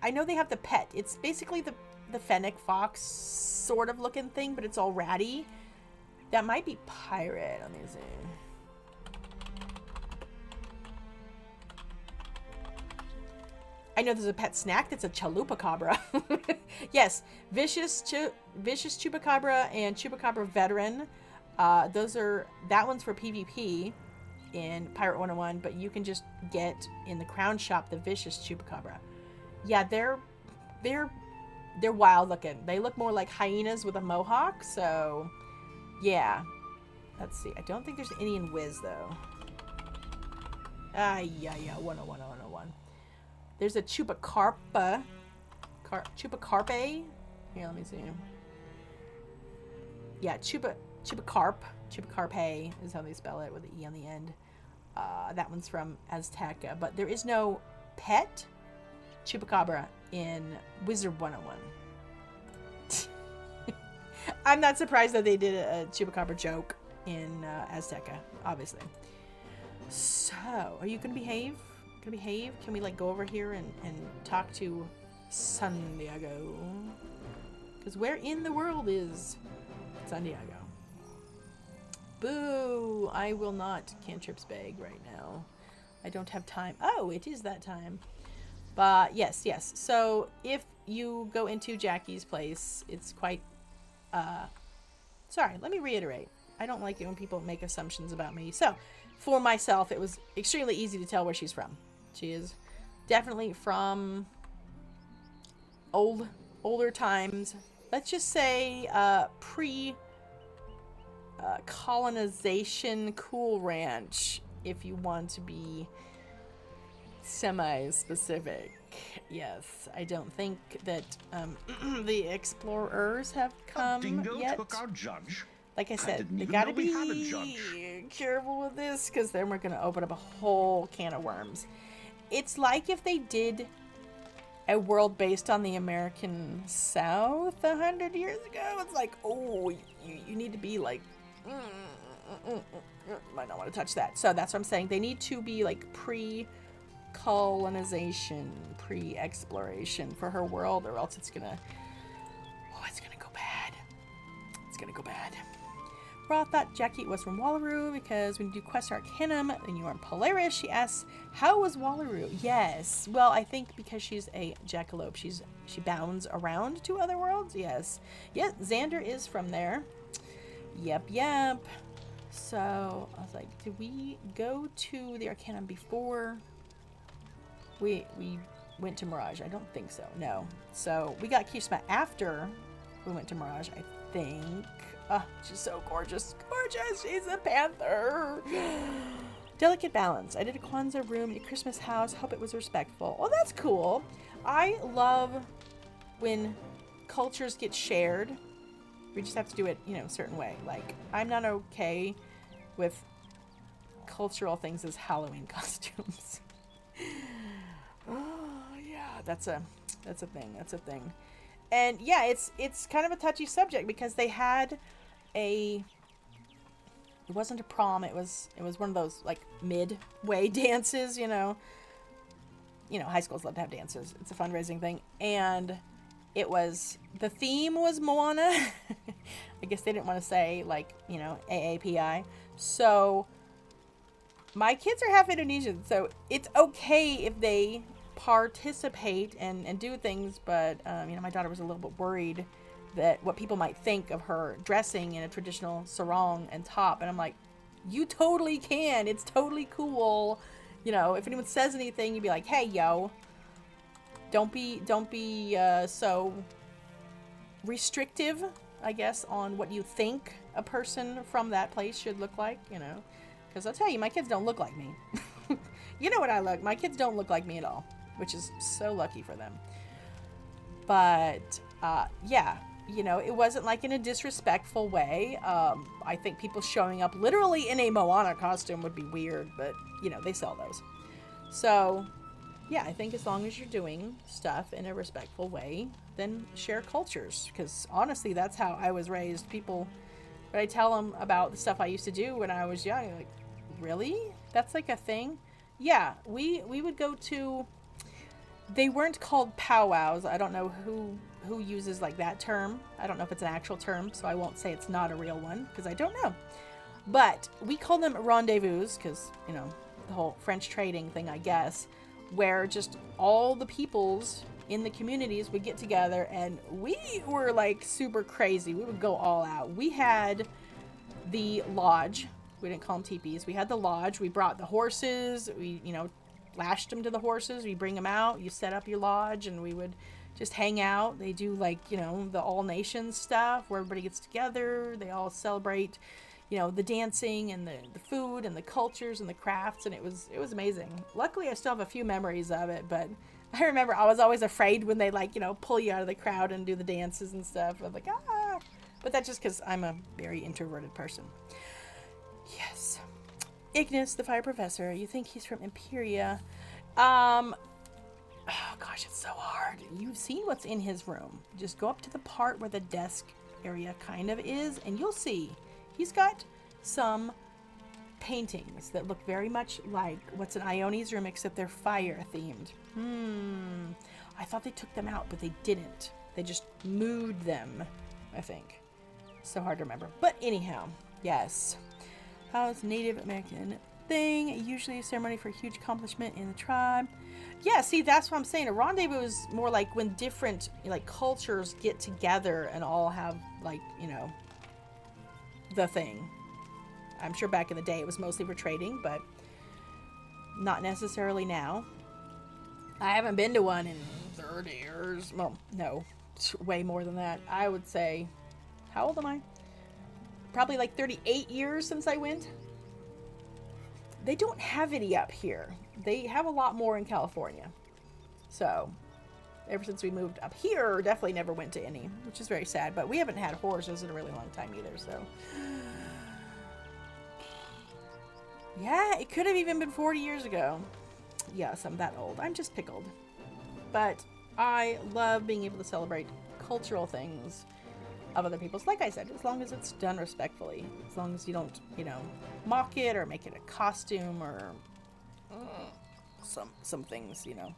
I know they have the pet. It's basically the fennec fox sort of looking thing, but it's all ratty. That might be Pirate. Let me see. I know there's a pet snack that's a chalupacabra. Yes, vicious chupacabra and chupacabra veteran. That one's for PvP in Pirate 101, but you can just get in the Crown Shop the vicious chupacabra. Yeah, they're wild looking. They look more like hyenas with a mohawk. So yeah, let's see. I don't think there's any in Wiz though. Yeah, 101. There's a Chupacarpa. Chupacarpe? Here, let me see. Yeah, Chupacarp. Chupacarpe is how they spell it with the E on the end. That one's from Azteca. But there is no pet Chupacabra in Wizard 101. I'm not surprised that they did a Chupacabra joke in Azteca, obviously. So, are you going to behave? Can we like go over here and talk to San Diego? Because where in the world is San Diego? Boo! I will not cantrips bag right now. I don't have time. Oh, it is that time. But yes. So if you go into Jackie's place, it's quite sorry, let me reiterate. I don't like it when people make assumptions about me. So for myself, it was extremely easy to tell where she's from. She is definitely from older times. Let's just say pre-colonization Cool Ranch, if you want to be semi-specific. Yes, I don't think that the explorers have come yet.
Took our judge.
Like I said, they gotta be careful with this, because then we're gonna open up a whole can of worms. It's like if they did a world based on the American South 100 years ago. It's like, oh, you need to be like, might not want to touch that. So that's what I'm saying. They need to be like pre-colonization, pre-exploration for her world, or else it's gonna go bad. It's gonna go bad. Ra thought Jackie was from Wallaroo because when you do Quest Arcanum and you are in Polaris, she asks, how was Wallaroo? Yes. Well, I think because she's a jackalope, she bounds around to other worlds. Yes. Yeah, Xander is from there. Yep. So, I was like, did we go to the Arcanum before we went to Mirage? I don't think so. No. So, we got Kismet after we went to Mirage, I think. Oh, she's so gorgeous. Gorgeous. She's a panther. Delicate balance. I did a Kwanzaa room in a Christmas house. Hope it was respectful. Oh, that's cool. I love when cultures get shared. We just have to do it, a certain way. Like, I'm not okay with cultural things as Halloween costumes. Oh, yeah. That's a thing. That's a thing. And yeah, it's kind of a touchy subject because they had it wasn't a prom, it was one of those like midway dances, high schools love to have dances. It's a fundraising thing. And the theme was Moana. I guess they didn't want to say like, AAPI. So my kids are half Indonesian, so it's okay if they participate and do things, but my daughter was a little bit worried that what people might think of her dressing in a traditional sarong and top, and I'm like, you totally can, it's totally cool. If anyone says anything, you'd be like, hey, yo, don't be so restrictive, I guess, on what you think a person from that place should look like, because I'll tell you, my kids don't look like me. You know what I look, my kids don't look like me at all, which is so lucky for them. But yeah, it wasn't like in a disrespectful way. I think people showing up literally in a Moana costume would be weird, but they sell those. So yeah, I think as long as you're doing stuff in a respectful way, then share cultures, because honestly, that's how I was raised. People, when I tell them about the stuff I used to do when I was young, they're like, really? That's like a thing? Yeah, we would go to, they weren't called powwows. I don't know who uses like that term. I don't know if it's an actual term, so I won't say it's not a real one because I don't know. But we call them rendezvous because, the whole French trading thing, I guess, where just all the peoples in the communities would get together, and we were like super crazy. We would go all out. We had the lodge. We didn't call them teepees. We had the lodge. We brought the horses. We, lashed them to the horses. We bring them out. You set up your lodge, and we would just hang out. They do like, the all nations stuff where everybody gets together. They all celebrate, the dancing and the food and the cultures and the crafts. And it was amazing. Luckily, I still have a few memories of it, but I remember I was always afraid when they like, pull you out of the crowd and do the dances and stuff. I'm like, ah, but that's just because I'm a very introverted person. Yes. Ignis, the fire professor. You think he's from Imperia. Oh gosh, it's so hard. You've seen what's in his room. Just go up to the part where the desk area kind of is, and you'll see he's got some paintings that look very much like what's in Ione's room, except they're fire themed. I thought they took them out, but they didn't. They just moved them, I think. So hard to remember. But anyhow, yes. How's Native American thing? Usually a ceremony for a huge accomplishment in the tribe. Yeah, see, that's what I'm saying. A rendezvous is more like when different cultures get together and all have the thing. I'm sure back in the day it was mostly for trading, but not necessarily now. I haven't been to one in 30 years. Well, no, way more than that. I would say, how old am I? Probably like 38 years since I went. They don't have any up here. They have a lot more in California. So, ever since we moved up here, definitely never went to any, which is very sad. But we haven't had horses in a really long time either, so. Yeah, it could have even been 40 years ago. Yes, I'm that old. I'm just pickled. But I love being able to celebrate cultural things of other people's. Like I said, as long as it's done respectfully, as long as you don't, you know, mock it or make it a costume or some things, you know.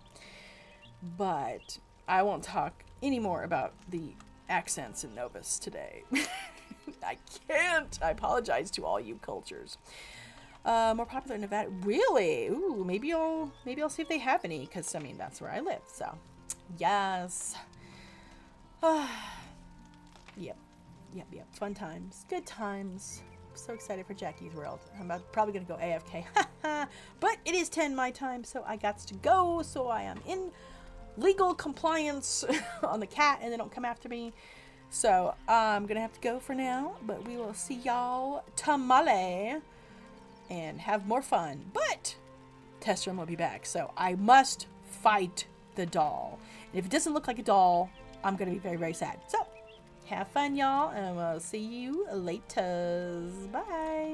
But I won't talk anymore about the accents in Novus today. I can't. I apologize to all you cultures. More popular in Nevada. Really? Ooh, maybe I'll see if they have any, because I mean that's where I live. So, yes. Yep. Fun times, good times. So excited for Jackie's World. I'm probably gonna go AFK. But it is 10 my time, so I got to go. So I am in legal compliance on the cat, and they don't come after me. So I'm gonna have to go for now. But we will see y'all tomorrow and have more fun. But Testrum will be back, so I must fight the doll. And if it doesn't look like a doll, I'm gonna be very, very sad. So have fun, y'all, and we'll see you later. Bye.